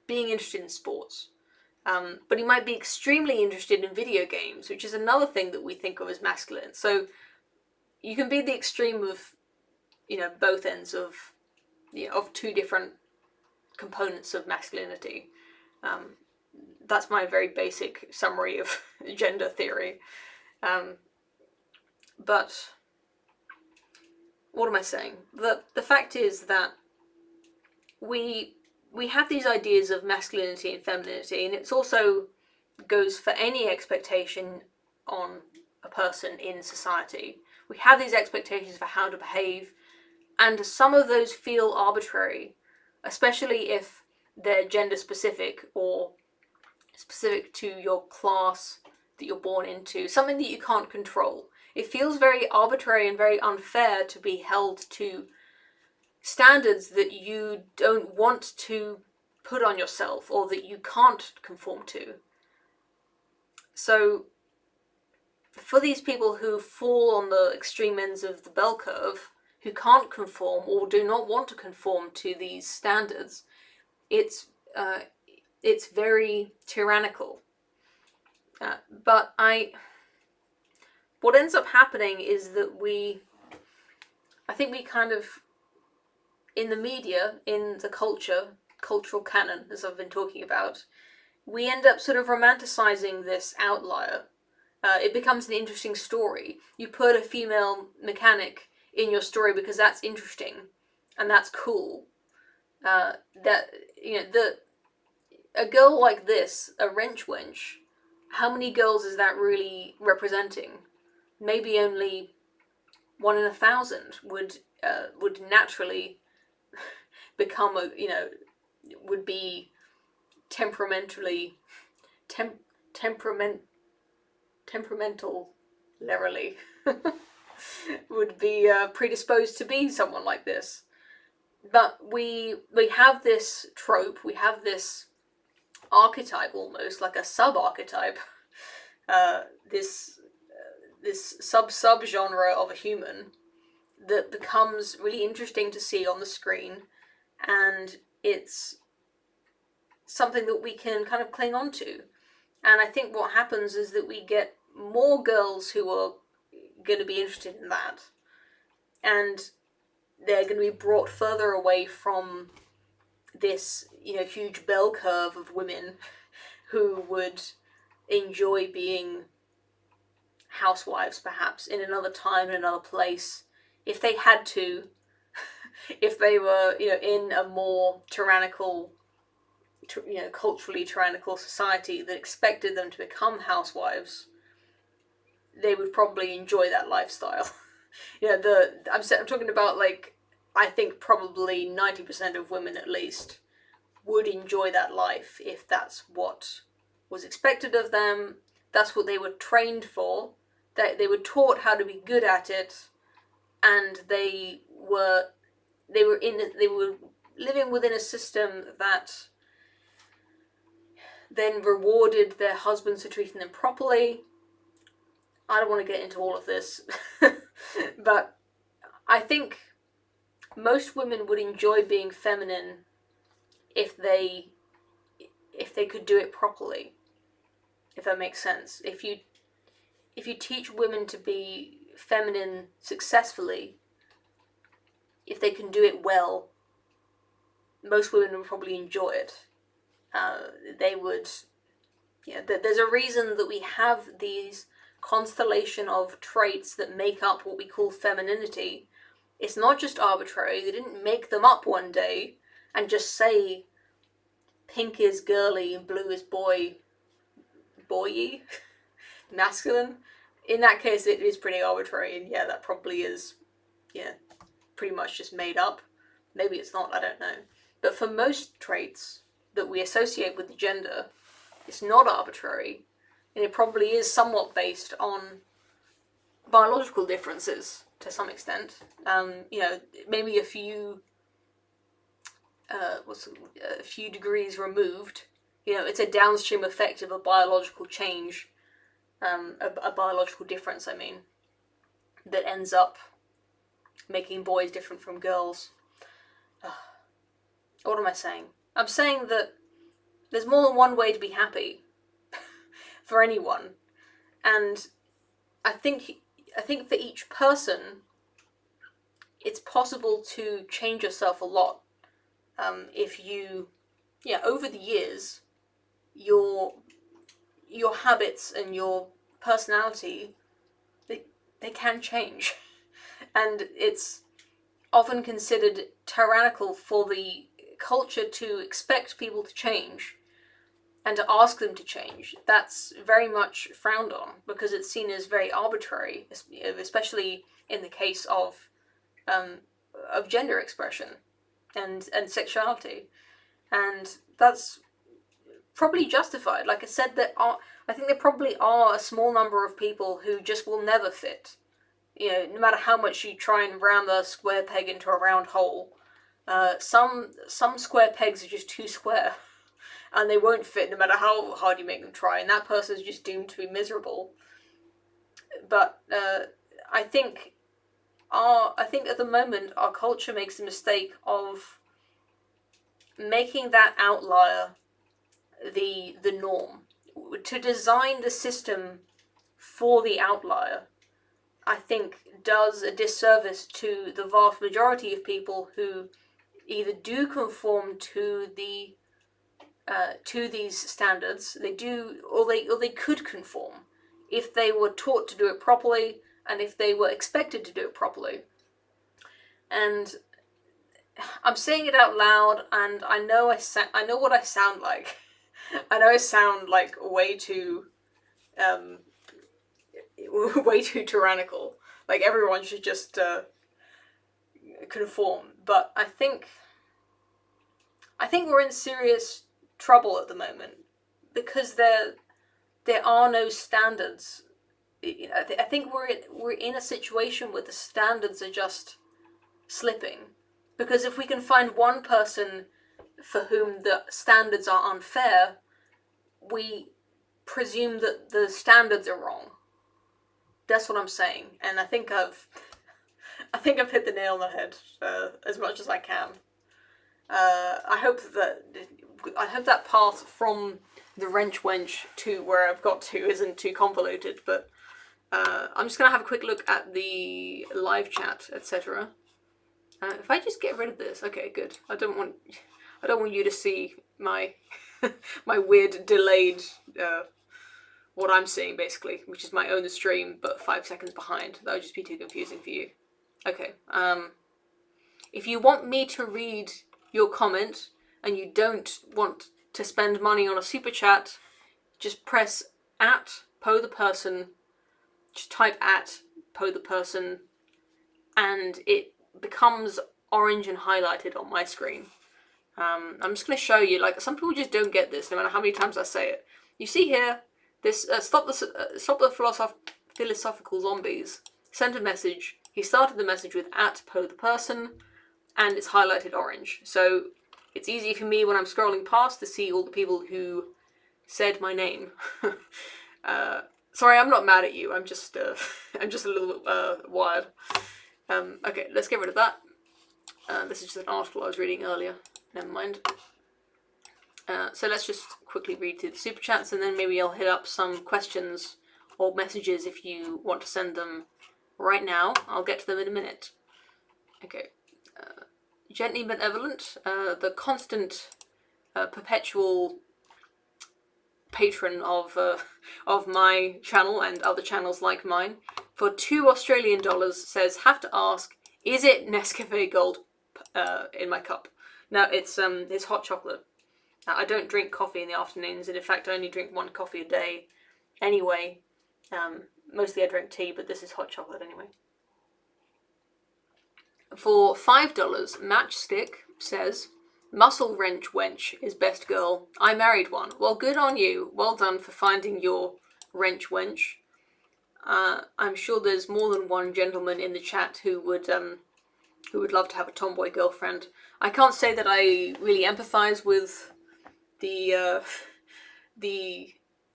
interested in sports. But he might be extremely interested in video games, which is another thing that we think of as masculine. So you can be the extreme of, both ends of two different components of masculinity. That's my very basic summary of gender theory. But what am I saying? The fact is that we have these ideas of masculinity and femininity, and it's also goes for any expectation on a person in society. We have these expectations for how to behave, and some of those feel arbitrary, especially if they're gender specific or specific to your class that you're born into, something that you can't control. It feels very arbitrary and very unfair to be held to standards that you don't want to put on yourself or that you can't conform to. So for these people who fall on the extreme ends of the bell curve, who can't conform or do not want to conform to these standards, it's very tyrannical. But I what ends up happening is that I think we kind of, in the media, in the cultural canon, as I've been talking about, we end up sort of romanticizing this outlier. It becomes an interesting story. You put a female mechanic in your story because that's interesting and that's cool. A girl like this, a wrench wench, how many girls is that really representing? Maybe only 1 in 1,000 would naturally become would be temperamentally temperamental-lerily would be predisposed to be someone like this. But we have this trope, we have this archetype, almost like a sub-archetype, this sub-genre of a human that becomes really interesting to see on the screen, and it's something that we can kind of cling on to. And I think what happens is that we get more girls who are going to be interested in that, and they're going to be brought further away from this, huge bell curve of women who would enjoy being housewives, perhaps, in another time, in another place, if they had to, if they were, in a more tyrannical, culturally tyrannical society that expected them to become housewives, they would probably enjoy that lifestyle. I'm talking about, like, I think probably 90% of women at least would enjoy that life if that's what was expected of them, that's what they were trained for, that they were taught how to be good at it, and they were living within a system that then rewarded their husbands for treating them properly. I don't want to get into all of this, but I think most women would enjoy being feminine if they could do it properly, if that makes sense. If you teach women to be feminine successfully, if they can do it well, most women would probably enjoy it. They would, there's a reason that we have these constellation of traits that make up what we call femininity. It's not just arbitrary. They didn't make them up one day and just say pink is girly and blue is boy-y, masculine. In that case, it is pretty arbitrary, and that probably is, pretty much just made up. Maybe it's not, I don't know. But for most traits that we associate with the gender, it's not arbitrary, and it probably is somewhat based on biological differences to some extent. Maybe a few degrees removed. It's a downstream effect of a biological change, a biological difference, that ends up making boys different from girls. What am I saying? I'm saying that there's more than one way to be happy for anyone, and I think for each person, it's possible to change yourself a lot. If you, over the years, your habits and your personality, they can change, and it's often considered tyrannical for the culture to expect people to change and to ask them to change. That's very much frowned on because it's seen as very arbitrary, especially in the case of gender expression and sexuality, and that's probably justified. Like I said, I think there probably are a small number of people who just will never fit. No matter how much you try and ram a square peg into a round hole, some square pegs are just too square, and they won't fit no matter how hard you make them try, and that person's just doomed to be miserable. But I think at the moment our culture makes the mistake of making that outlier the norm, to design the system for the outlier, I think does a disservice to the vast majority of people who either do conform to these standards, they do, or they could conform if they were taught to do it properly and if they were expected to do it properly. And I'm saying it out loud, and I know what I sound like. I know I sound like way too tyrannical. Like everyone should just conform. But I think we're in serious trouble at the moment because there are no standards. I think we're in a situation where the standards are just slipping. Because if we can find one person for whom the standards are unfair, we presume that the standards are wrong. That's what I'm saying, and I think I've hit the nail on the head as much as I can. I hope that path from the wrench wench to where I've got to isn't too convoluted, but I'm just gonna have a quick look at the live chat, etc. If I just get rid of this, okay, good. I don't want you to see my my weird delayed what I'm seeing basically, which is my own stream but 5 seconds behind. That would just be too confusing for you. Okay. If you want me to read your comment and you don't want to spend money on a super chat, just press @PoThePerson. Just type @PoThePerson, and it becomes orange and highlighted on my screen. I'm just going to show you, like, some people just don't get this, no matter how many times I say it. You see here, this stop the philosophical zombies sent a message. He started the message with @PoThePerson, and it's highlighted orange. So it's easy for me when I'm scrolling past to see all the people who said my name. Sorry, I'm not mad at you. I'm just a little wired. Okay, let's get rid of that. This is just an article I was reading earlier. Never mind. So let's just quickly read through the super chats, and then maybe I'll hit up some questions or messages if you want to send them right now. I'll get to them in a minute. Okay. Gently Benevolent, the constant, perpetual patron of my channel and other channels like mine, for $2 Australian says, have to ask, is it Nescafe Gold in my cup? No, it's hot chocolate. I don't drink coffee in the afternoons, and in fact I only drink 1 coffee a day anyway. Mostly I drink tea, but this is hot chocolate anyway. For $5, Matchstick says, muscle wrench wench is best girl. I married one. Well, good on you. Well done for finding your wrench wench. I'm sure there's more than one gentleman in the chat who would love to have a tomboy girlfriend. I can't say that I really empathize with the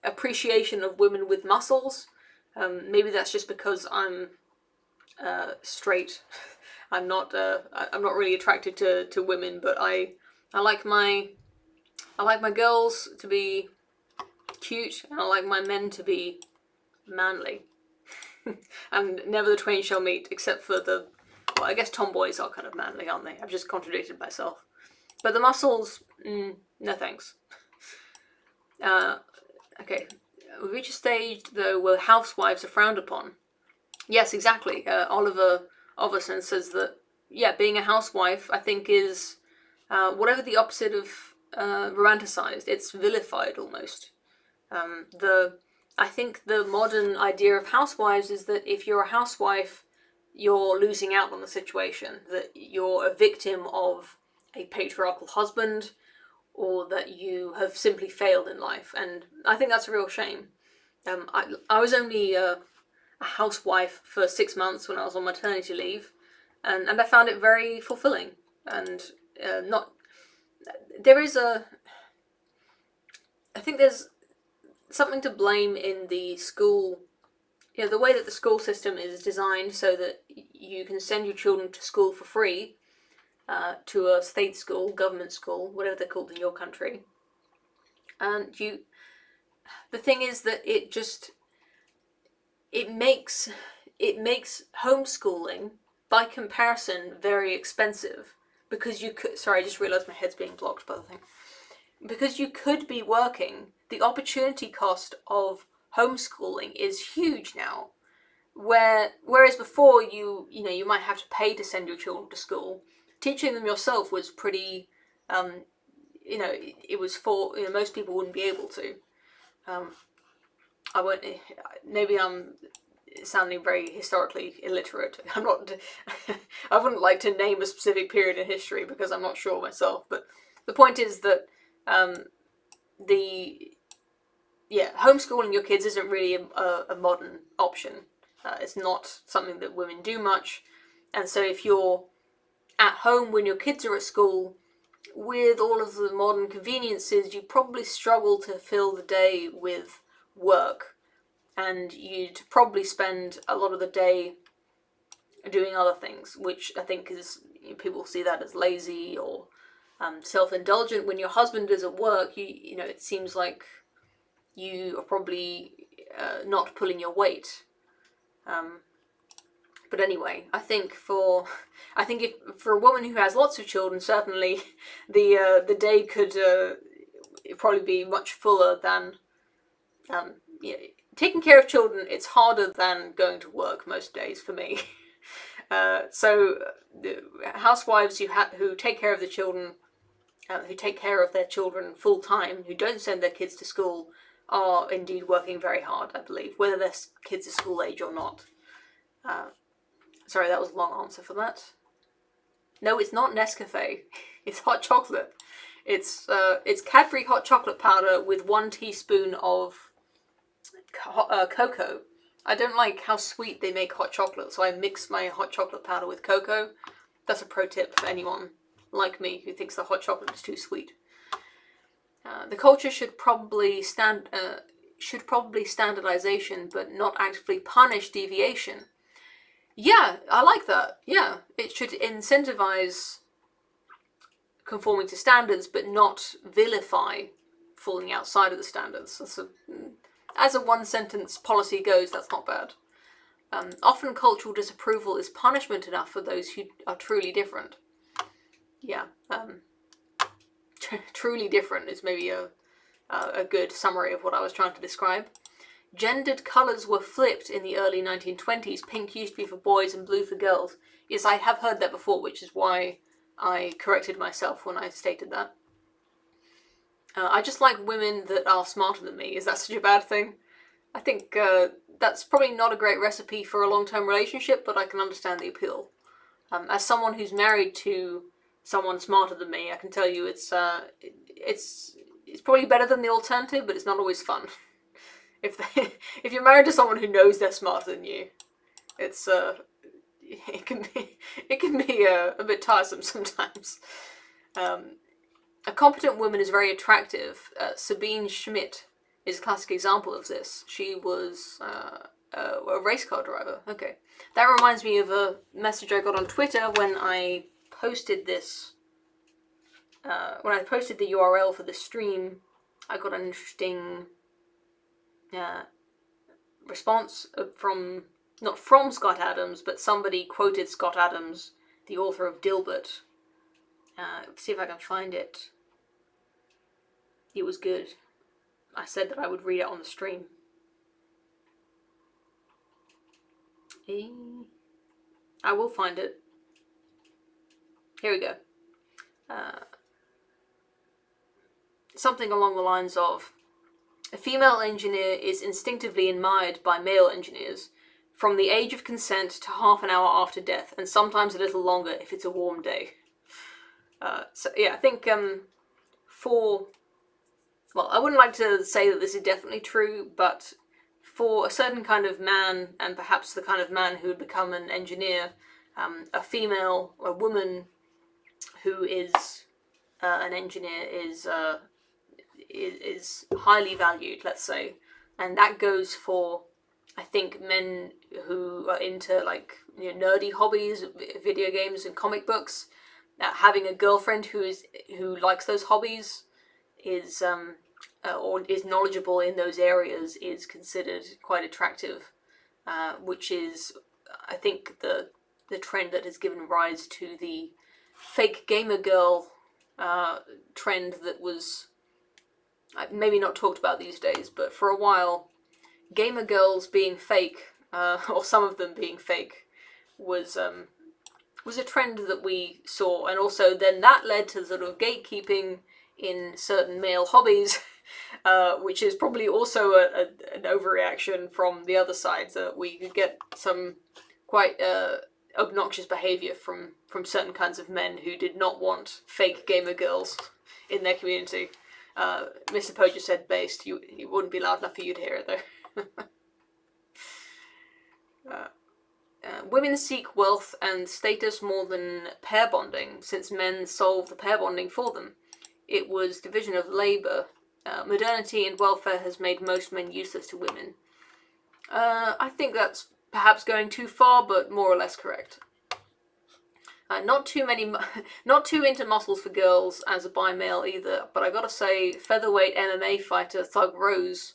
appreciation of women with muscles. Maybe that's just because I'm straight. I'm not really attracted to women, but I like my girls to be cute, and I like my men to be manly. And never the twain shall meet, except for well, I guess tomboys are kind of manly, aren't they? I've just contradicted myself. But the muscles, no thanks. Okay, we reach a stage though where housewives are frowned upon. Yes, exactly. Oliver Overson says that, yeah, being a housewife, I think, is whatever the opposite of romanticized. It's vilified almost. I think the modern idea of housewives is that if you're a housewife, you're losing out on the situation, that you're a victim of a patriarchal husband, or that you have simply failed in life. And I think that's a real shame. I was only a housewife for 6 months when I was on maternity leave, and I found it very fulfilling. And I think there's something to blame in the school, the way that the school system is designed so that you can send your children to school for free, to a state school, government school, whatever they're called in your country. And the thing is that it makes it makes homeschooling, by comparison, very expensive. Because you could... Sorry, I just realised my head's being blocked by the thing. Because you could be working, the opportunity cost of homeschooling is huge now. Whereas before you might have to pay to send your children to school. Teaching them yourself was pretty, it was for, most people wouldn't be able to. I won't, maybe I'm sounding very historically illiterate. I'm not, I wouldn't like to name a specific period in history because I'm not sure myself, but the point is that homeschooling your kids isn't really a modern option. It's not something that women do much, and so if you're at home when your kids are at school, with all of the modern conveniences, you probably struggle to fill the day with work, and you'd probably spend a lot of the day doing other things, which I think is, people see that as lazy or self-indulgent. When your husband is at work, it seems like you are probably not pulling your weight. But anyway, I think for a woman who has lots of children, certainly the day could probably be much fuller than taking care of children. It's harder than going to work most days for me. So the housewives who take care of the children, who take care of their children full time, who don't send their kids to school, are indeed working very hard, I believe, whether their kids are school age or not. Sorry, that was a long answer for that. No, it's not Nescafe. It's hot chocolate. It's Cadbury hot chocolate powder with 1 teaspoon of cocoa. I don't like how sweet they make hot chocolate, so I mix my hot chocolate powder with cocoa. That's a pro tip for anyone like me who thinks the hot chocolate is too sweet. The culture should probably standardization, but not actively punish deviation. Yeah, I like that. Yeah, it should incentivize conforming to standards, but not vilify falling outside of the standards. As a one-sentence policy goes, that's not bad. Often cultural disapproval is punishment enough for those who are truly different. Yeah, truly different is maybe a good summary of what I was trying to describe. Gendered colours were flipped in the early 1920s. Pink used to be for boys and blue for girls. Yes, I have heard that before, which is why I corrected myself when I stated that. I just like women that are smarter than me. Is that such a bad thing? I think that's probably not a great recipe for a long-term relationship, but I can understand the appeal. As someone who's married to someone smarter than me, I can tell you it's probably better than the alternative, but it's not always fun. If you're married to someone who knows they're smarter than you, it can be a bit tiresome sometimes. A competent woman is very attractive. Sabine Schmidt is a classic example of this. She was a race car driver. Okay, that reminds me of a message I got on Twitter when I posted this. When I posted the URL for the stream, I got an interesting response not from Scott Adams, but somebody quoted Scott Adams, the author of Dilbert. Let's see if I can find it. It was good. I said that I would read it on the stream. I will find it. Here we go. Something along the lines of, a female engineer is instinctively admired by male engineers from the age of consent to half an hour after death, and sometimes a little longer if it's a warm day. So yeah, I think I wouldn't like to say that this is definitely true, but for a certain kind of man, and perhaps the kind of man who would become an engineer, a female, a woman who is an engineer is highly valued, let's say, and that goes for, I think, men who are into nerdy hobbies, video games and comic books. Having a girlfriend who likes those hobbies or is knowledgeable in those areas is considered quite attractive, which is I think the trend that has given rise to the fake gamer girl trend that was maybe not talked about these days, but for a while, gamer girls being fake, or some of them being fake, was a trend that we saw, and also then that led to sort of gatekeeping in certain male hobbies, which is probably also an overreaction from the other side, that we could get some quite obnoxious behaviour from certain kinds of men who did not want fake gamer girls in their community. Mr. Poe just said based. You wouldn't be loud enough for you to hear it though. Women seek wealth and status more than pair bonding, since men solve the pair bonding for them. It was division of labour. Modernity and welfare has made most men useless to women. I think that's perhaps going too far, but more or less correct. Not too into muscles for girls as a bi-male either, but I gotta say, featherweight MMA fighter Thug Rose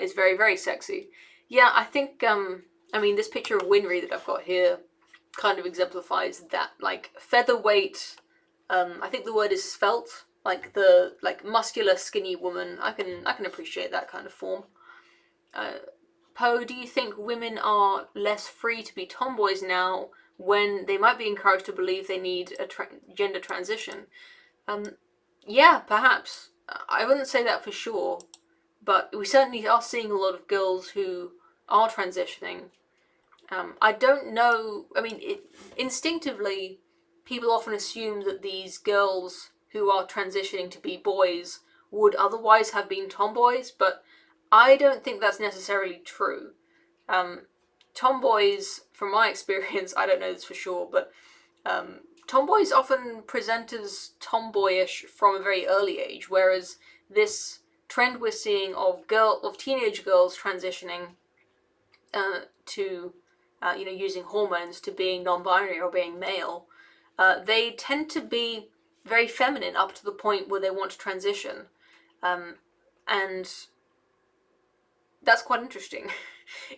is very, very sexy. Yeah, I think, this picture of Winry that I've got here kind of exemplifies that, like, featherweight, I think the word is svelte, like the, muscular, skinny woman. I can appreciate that kind of form. Poe, do you think women are less free to be tomboys now when they might be encouraged to believe they need a gender transition? Yeah, perhaps. I wouldn't say that for sure, but we certainly are seeing a lot of girls who are transitioning. I don't know, instinctively, people often assume that these girls who are transitioning to be boys would otherwise have been tomboys, but I don't think that's necessarily true. Tomboys, from my experience, I don't know this for sure, but tomboys often present as tomboyish from a very early age, whereas this trend we're seeing of teenage girls transitioning to using hormones to being non-binary or being male, they tend to be very feminine up to the point where they want to transition, and that's quite interesting.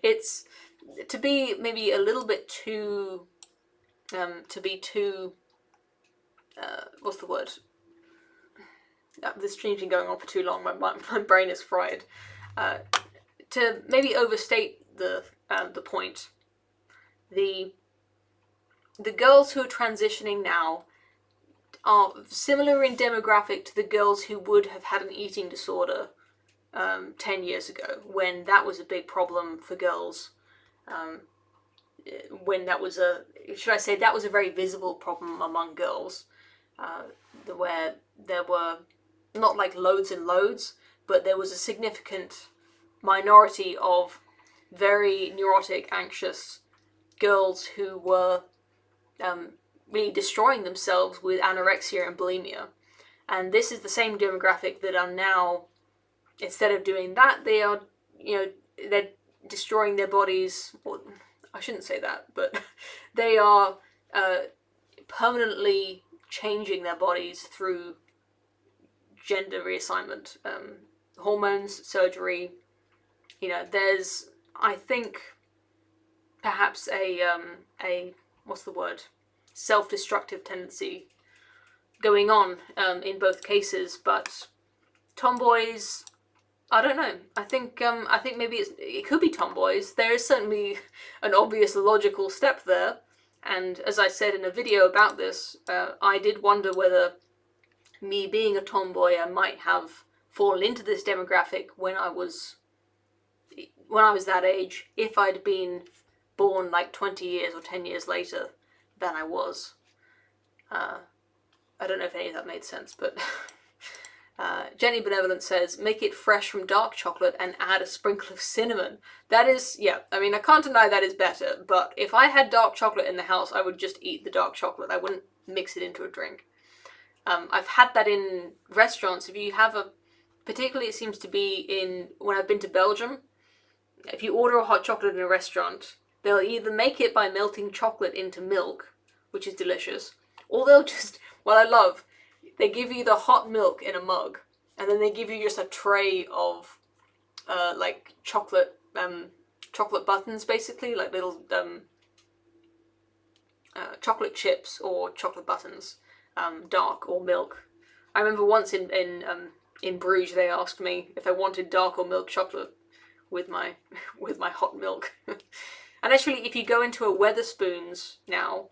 It's to be maybe a little bit too what's the word? This stream's been going on for too long. My brain is fried. To maybe overstate the point. The girls who are transitioning now are similar in demographic to the girls who would have had an eating disorder 10 years ago, when that was a big problem for girls. When that was that was a very visible problem among girls, where there were not like loads and loads, but there was a significant minority of very neurotic, anxious girls who were really destroying themselves with anorexia and bulimia. And this is the same demographic that are now, instead of doing that, they are, they're destroying their bodies. Well, I shouldn't say that, but they are permanently changing their bodies through gender reassignment, hormones, surgery. There's, I think, perhaps a what's the word? Self-destructive tendency going on in both cases, but tomboys, I don't know. I think maybe it could be tomboys. There is certainly an obvious logical step there, and as I said in a video about this, I did wonder whether me being a tomboy, I might have fallen into this demographic when I was that age, if I'd been born like 20 years or 10 years later than I was. I don't know if any of that made sense, but Jenny Benevolent says, make it fresh from dark chocolate and add a sprinkle of cinnamon. That is, yeah, I can't deny that is better, but if I had dark chocolate in the house, I would just eat the dark chocolate. I wouldn't mix it into a drink. I've had that in restaurants. If you have particularly it seems to be when I've been to Belgium, if you order a hot chocolate in a restaurant, they'll either make it by melting chocolate into milk, which is delicious, or they'll just, they give you the hot milk in a mug, and then they give you just a tray of, chocolate buttons, basically, like little, chocolate chips or chocolate buttons, dark or milk. I remember once in Bruges they asked me if I wanted dark or milk chocolate with my with my hot milk. And actually, if you go into a Wetherspoons now,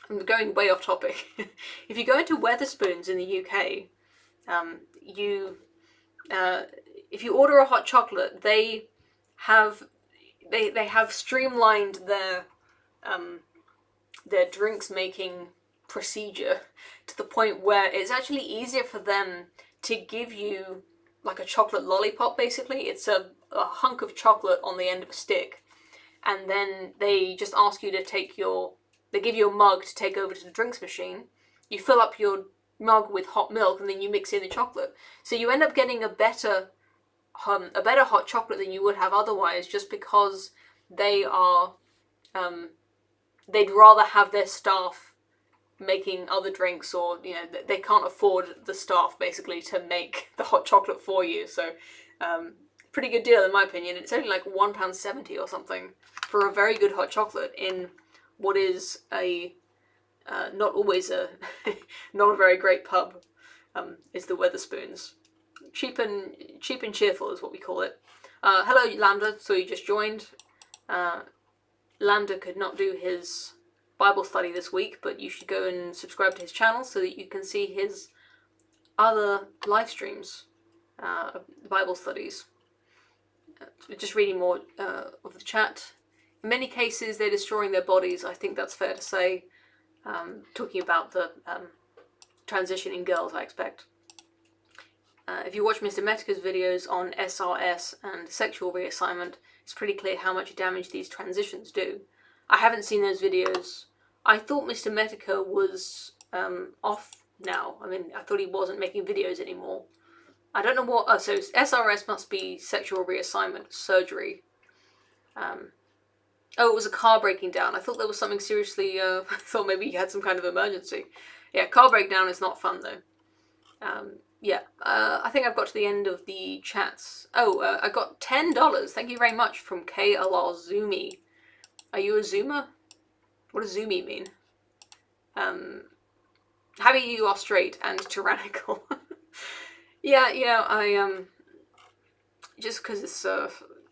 I'm going way off topic. If you go into Wetherspoons in the UK, if you order a hot chocolate, they have streamlined their drinks making procedure to the point where it's actually easier for them to give you like a chocolate lollipop. Basically, it's a hunk of chocolate on the end of a stick, and then they just ask you to they give you a mug to take over to the drinks machine. You fill up your mug with hot milk, and then you mix in the chocolate. So you end up getting a better hot chocolate than you would have otherwise, just because they'd rather have their staff making other drinks, or they can't afford the staff basically to make the hot chocolate for you. So pretty good deal in my opinion. It's only like £1.70 or something for a very good hot chocolate in what is not always not a very great pub. Is the Wetherspoons. Cheap and cheerful is what we call it. Hello Lambda, so you just joined. Lambda could not do his Bible study this week, but you should go and subscribe to his channel so that you can see his other live streams, Bible studies. Just reading more of the chat. In many cases, they're destroying their bodies. I think that's fair to say. Talking about the transitioning girls, I expect. If you watch Mr. Metica's videos on SRS and sexual reassignment, it's pretty clear how much damage these transitions do. I haven't seen those videos. I thought Mr. Metica was off now. I mean, I thought he wasn't making videos anymore. I don't know what... Oh, so SRS must be sexual reassignment surgery. Oh, it was a car breaking down. I thought there was something seriously... I thought maybe he had some kind of emergency. Yeah, car breakdown is not fun, though. Yeah, I think I've got to the end of the chats. Oh, I got $10. Thank you very much from KLR Zoomy. Are you a Zoomer? What does Zoomy mean? Happy you are straight and tyrannical. Yeah, I just because this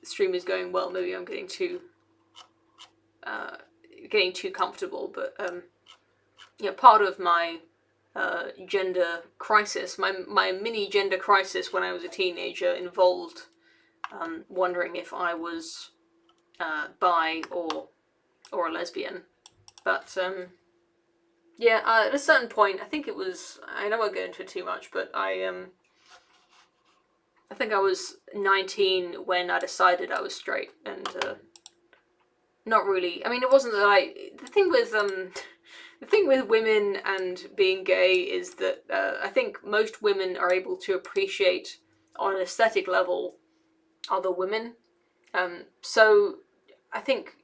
stream is going well, maybe I'm getting too comfortable. But part of my gender crisis, my mini gender crisis when I was a teenager involved wondering if I was bi or a lesbian. But at a certain point, I think it was, I won't go into it too much, but I think I was 19 when I decided I was straight, and not really. I mean, it wasn't that the thing with women and being gay is that I think most women are able to appreciate on an aesthetic level other women. So I think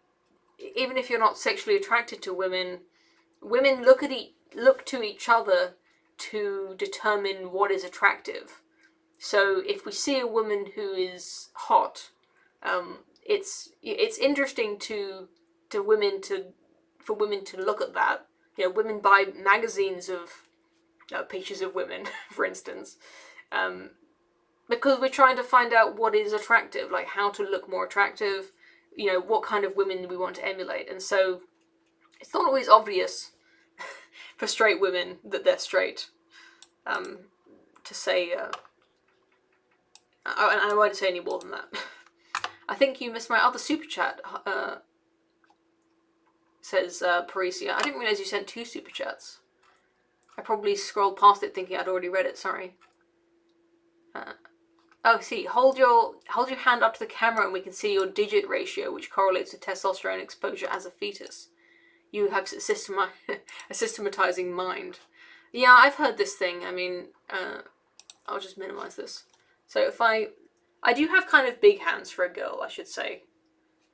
even if you're not sexually attracted to women, women look to each other to determine what is attractive. So if we see a woman who is hot, it's interesting for women to look at that. Women buy magazines of pictures of women, for instance, because we're trying to find out what is attractive, like how to look more attractive, what kind of women we want to emulate. And so it's not always obvious for straight women that they're straight. To say, I won't say any more than that. I think you missed my other super chat, says Parisia. I didn't realise you sent 2 super chats. I probably scrolled past it thinking I'd already read it, sorry. See, hold your hand up to the camera and we can see your digit ratio, which correlates with testosterone exposure as a fetus. You have a systematizing mind. Yeah, I've heard this thing. I mean, I'll just minimize this. So if I do have kind of big hands for a girl, I should say.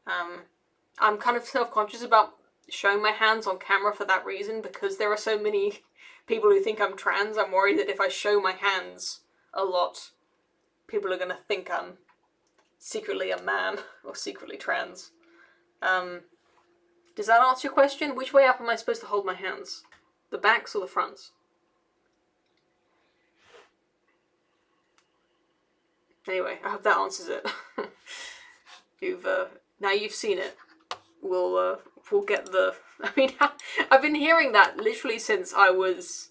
I'm kind of self-conscious about showing my hands on camera for that reason, because there are so many people who think I'm trans. I'm worried that if I show my hands a lot, people are going to think I'm secretly a man or secretly trans. Does that answer your question? Which way up am I supposed to hold my hands? The backs or the fronts? Anyway, I hope that answers it. Now you've seen it. We'll get the... I mean, I've been hearing that literally since I was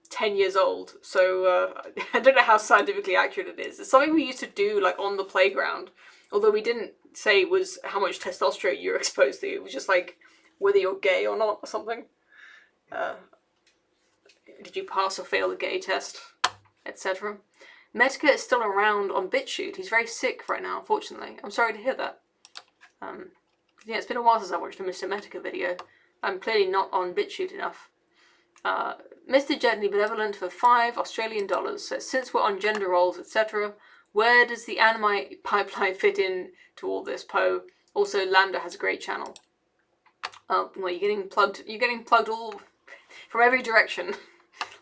10 years old, so I don't know how scientifically accurate it is. It's something we used to do, like, on the playground, although we didn't say it was how much testosterone you're exposed to. It was just, like, whether you're gay or not, or something. Did you pass or fail the gay test, etc. Metka is still around on BitChute. He's very sick right now, unfortunately. I'm sorry to hear that. Yeah, it's been a while since I watched a Mr. Metka video. I'm clearly not on BitChute enough. Mr. Gently Benevolent for $5 says, since we're on gender roles, etc., where does the anime pipeline fit in to all this, Poe? Also, Lambda has a great channel. Oh, well, you're getting plugged all from every direction,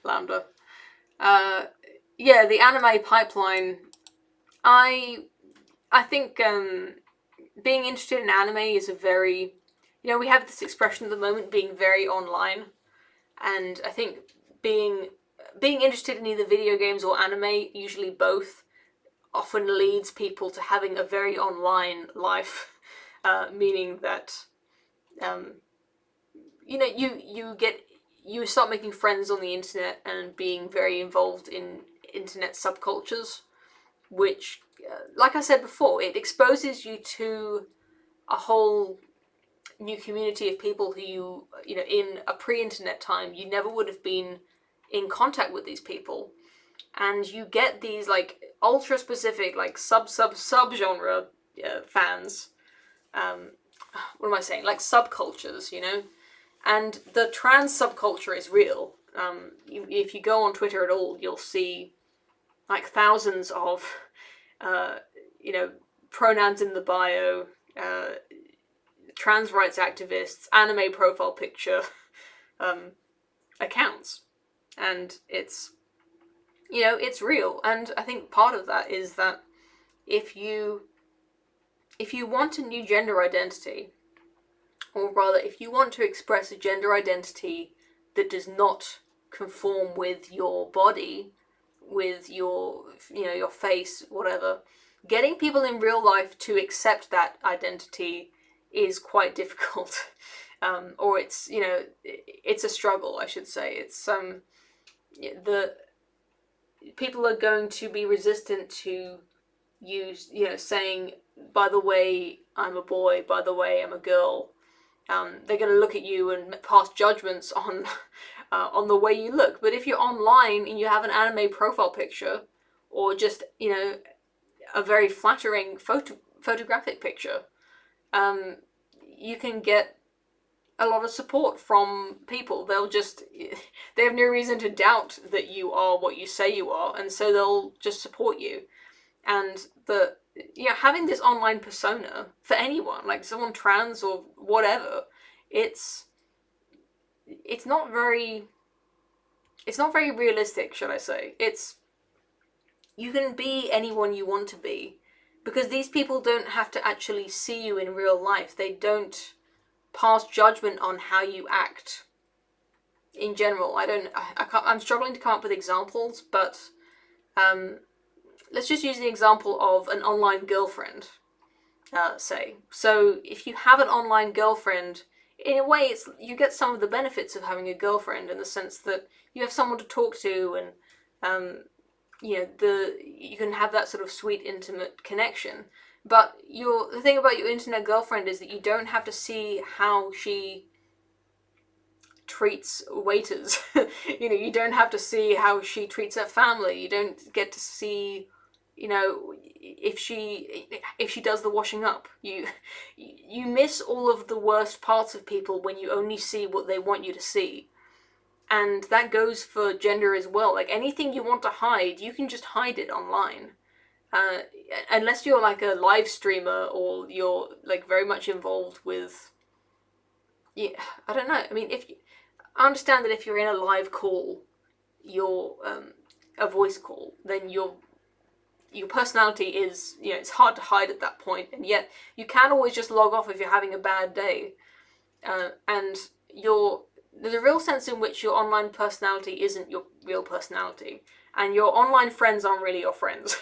Lambda. Yeah, the anime pipeline. I think being interested in anime is a very, we have this expression at the moment, being very online, and I think being interested in either video games or anime, usually both, often leads people to having a very online life, meaning that you start making friends on the internet and being very involved in internet subcultures, which, like I said before, it exposes you to a whole new community of people who in a pre-internet time, you never would have been in contact with these people. And you get these, like, ultra-specific, like, sub-genre fans. What am I saying? Like, subcultures, And the trans subculture is real. If you go on Twitter at all, you'll see, like, thousands of, pronouns in the bio, trans rights activists, anime profile picture accounts. And it's real. And I think part of that is that if you want a new gender identity, or rather, if you want to express a gender identity that does not conform with your body, with your face, whatever, getting people in real life to accept that identity is quite difficult. Or it's a struggle, I should say. It's the people are going to be resistant to saying, by the way, I'm a boy, by the way, I'm a girl. They're going to look at you and pass judgments on the way you look. But if you're online and you have an anime profile picture, or just a very flattering photographic picture, you can get a lot of support from people. They have no reason to doubt that you are what you say you are, and so they'll just support you. And having this online persona for anyone, like someone trans or whatever, it's not very realistic, should I say. You can be anyone you want to be, because these people don't have to actually see you in real life. They don't pass judgment on how you act in general. I'm struggling to come up with examples, but let's just use the example of an online girlfriend, say. So if you have an online girlfriend, in a way, you get some of the benefits of having a girlfriend, in the sense that you have someone to talk to, and you can have that sort of sweet, intimate connection. But the thing about your internet girlfriend is that you don't have to see how she treats waiters. You don't have to see how she treats her family. You don't get to see, if she does the washing up. You miss all of the worst parts of people when you only see what they want you to see. And that goes for gender as well. Like, anything you want to hide, you can just hide it online. Unless you're like a live streamer, or you're like very much involved with, I don't know. I mean, I understand that if you're in a live call, you're a voice call, then your personality is, it's hard to hide at that point, and yet you can always just log off if you're having a bad day. and there's a real sense in which your online personality isn't your real personality, and your online friends aren't really your friends.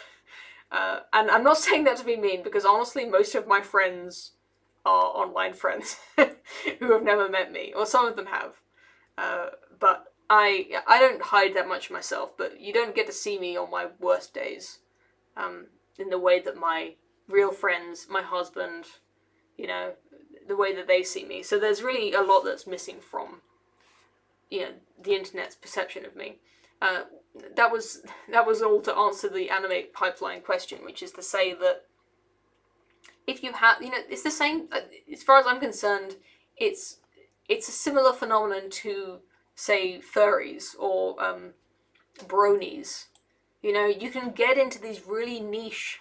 And I'm not saying that to be mean, because honestly, most of my friends are online friends who have never met me, or some of them have. But I don't hide that much myself, but you don't get to see me on my worst days, in the way that my real friends, my husband, you know, the way that they see me. So there's really a lot that's missing from, you know, the internet's perception of me. That was all to answer the anime pipeline question, which is to say that if you have, you know, it's the same, as far as I'm concerned, it's a similar phenomenon to, say, furries or bronies. You know, you can get into these really niche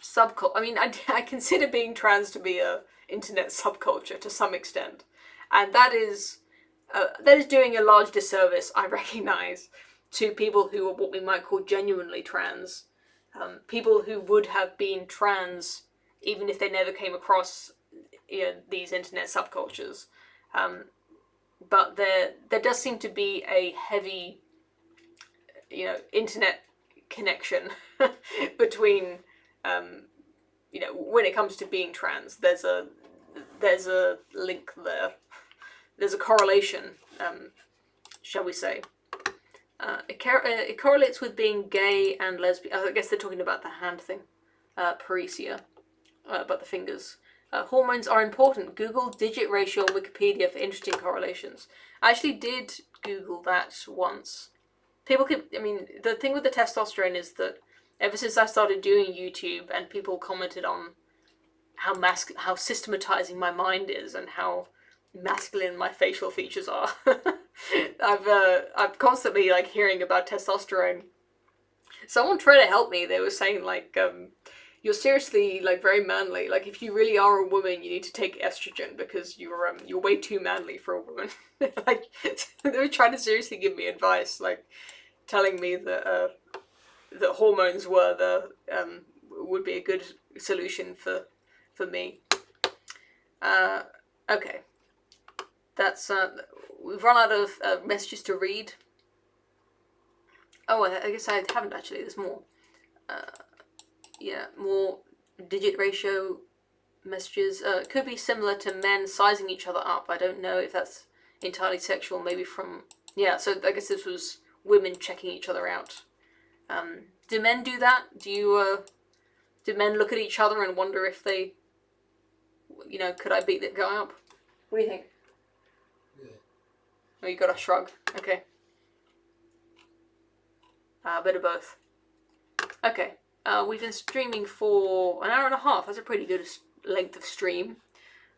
subculture. I mean, I consider being trans to be a internet subculture to some extent, and that is doing a large disservice, I recognise, to people who are what we might call genuinely trans, people who would have been trans even if they never came across, you know, these internet subcultures. But there does seem to be a heavy, you know, internet connection between, you know, when it comes to being trans. There's a link there. There's a correlation, shall we say. It correlates with being gay and lesbian. I guess they're talking about the hand thing. Paresia, about the fingers. Hormones are important. Google digit ratio on Wikipedia for interesting correlations. I actually did Google that once. People keep, I mean, the thing with the testosterone is that ever since I started doing YouTube and people commented on how systematizing my mind is and how masculine my facial features are, I'm constantly like hearing about testosterone. Someone tried to help me. They were saying like, you're seriously like very manly. Like if you really are a woman, you need to take estrogen because you're way too manly for a woman. Like they were trying to seriously give me advice, like telling me that that hormones would be a good solution for me. Okay, that's we've run out of messages to read. Oh, I guess I haven't actually. There's more. Yeah, more digit ratio messages. Could be similar to men sizing each other up. I don't know if that's entirely sexual. Maybe from, yeah. So I guess this was women checking each other out. Do men do that? Do men look at each other and wonder if they, you know, could I beat that guy up? What do you think? Yeah. Oh, you got a shrug. Okay. A bit of both. Okay. We've been streaming for an hour and a half. That's a pretty good length of stream.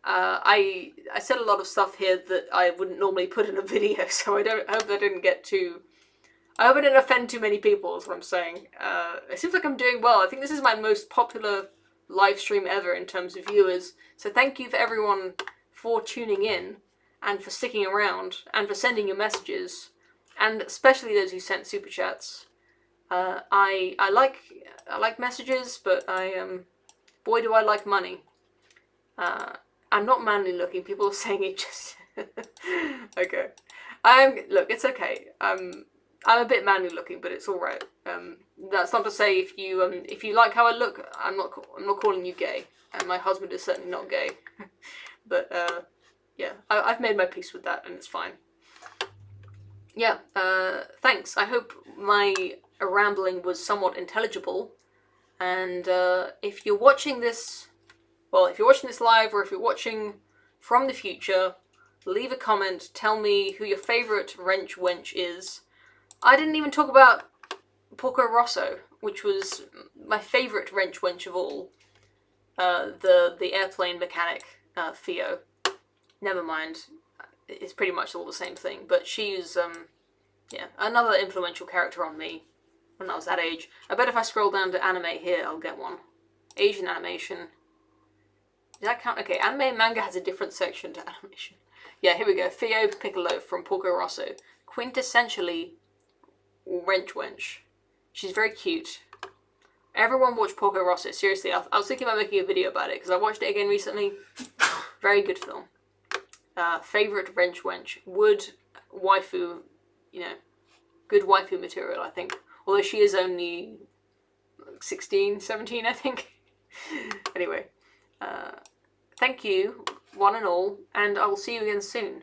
I said a lot of stuff here that I wouldn't normally put in a video, so I hope I didn't offend too many people, is what I'm saying. It seems like I'm doing well. I think this is my most popular live stream ever in terms of viewers. So thank you for everyone for tuning in and for sticking around and for sending your messages, and especially those who sent super chats. I like messages, but boy do I like money. I'm not manly looking. People are saying it just okay. Look, it's okay. I'm a bit manly looking, but it's all right. That's not to say if you like how I look, I'm not calling you gay, and my husband is certainly not gay. But yeah, I've made my peace with that, and it's fine. Yeah. Thanks. I hope my rambling was somewhat intelligible, and if you're watching this, well, if you're watching this live or if you're watching from the future, leave a comment. Tell me who your favourite wrench wench is. I didn't even talk about Porco Rosso, which was my favourite wrench wench of all. The airplane mechanic, Theo. Never mind. It's pretty much all the same thing, but she's yeah, another influential character on me when I was that age. I bet if I scroll down to anime here, I'll get one. Asian animation. Does that count? Okay, anime and manga has a different section to animation. Yeah, here we go. Theo Piccolo from Porco Rosso. Quintessentially wrench wench. She's very cute. Everyone watch Porco Rosso. Seriously, I was thinking about making a video about it because I watched it again recently. Very good film. favourite wrench wench. Would waifu, you know, good waifu material, I think. Although she is only 16, 17, I think. Anyway, thank you, one and all, and I will see you again soon.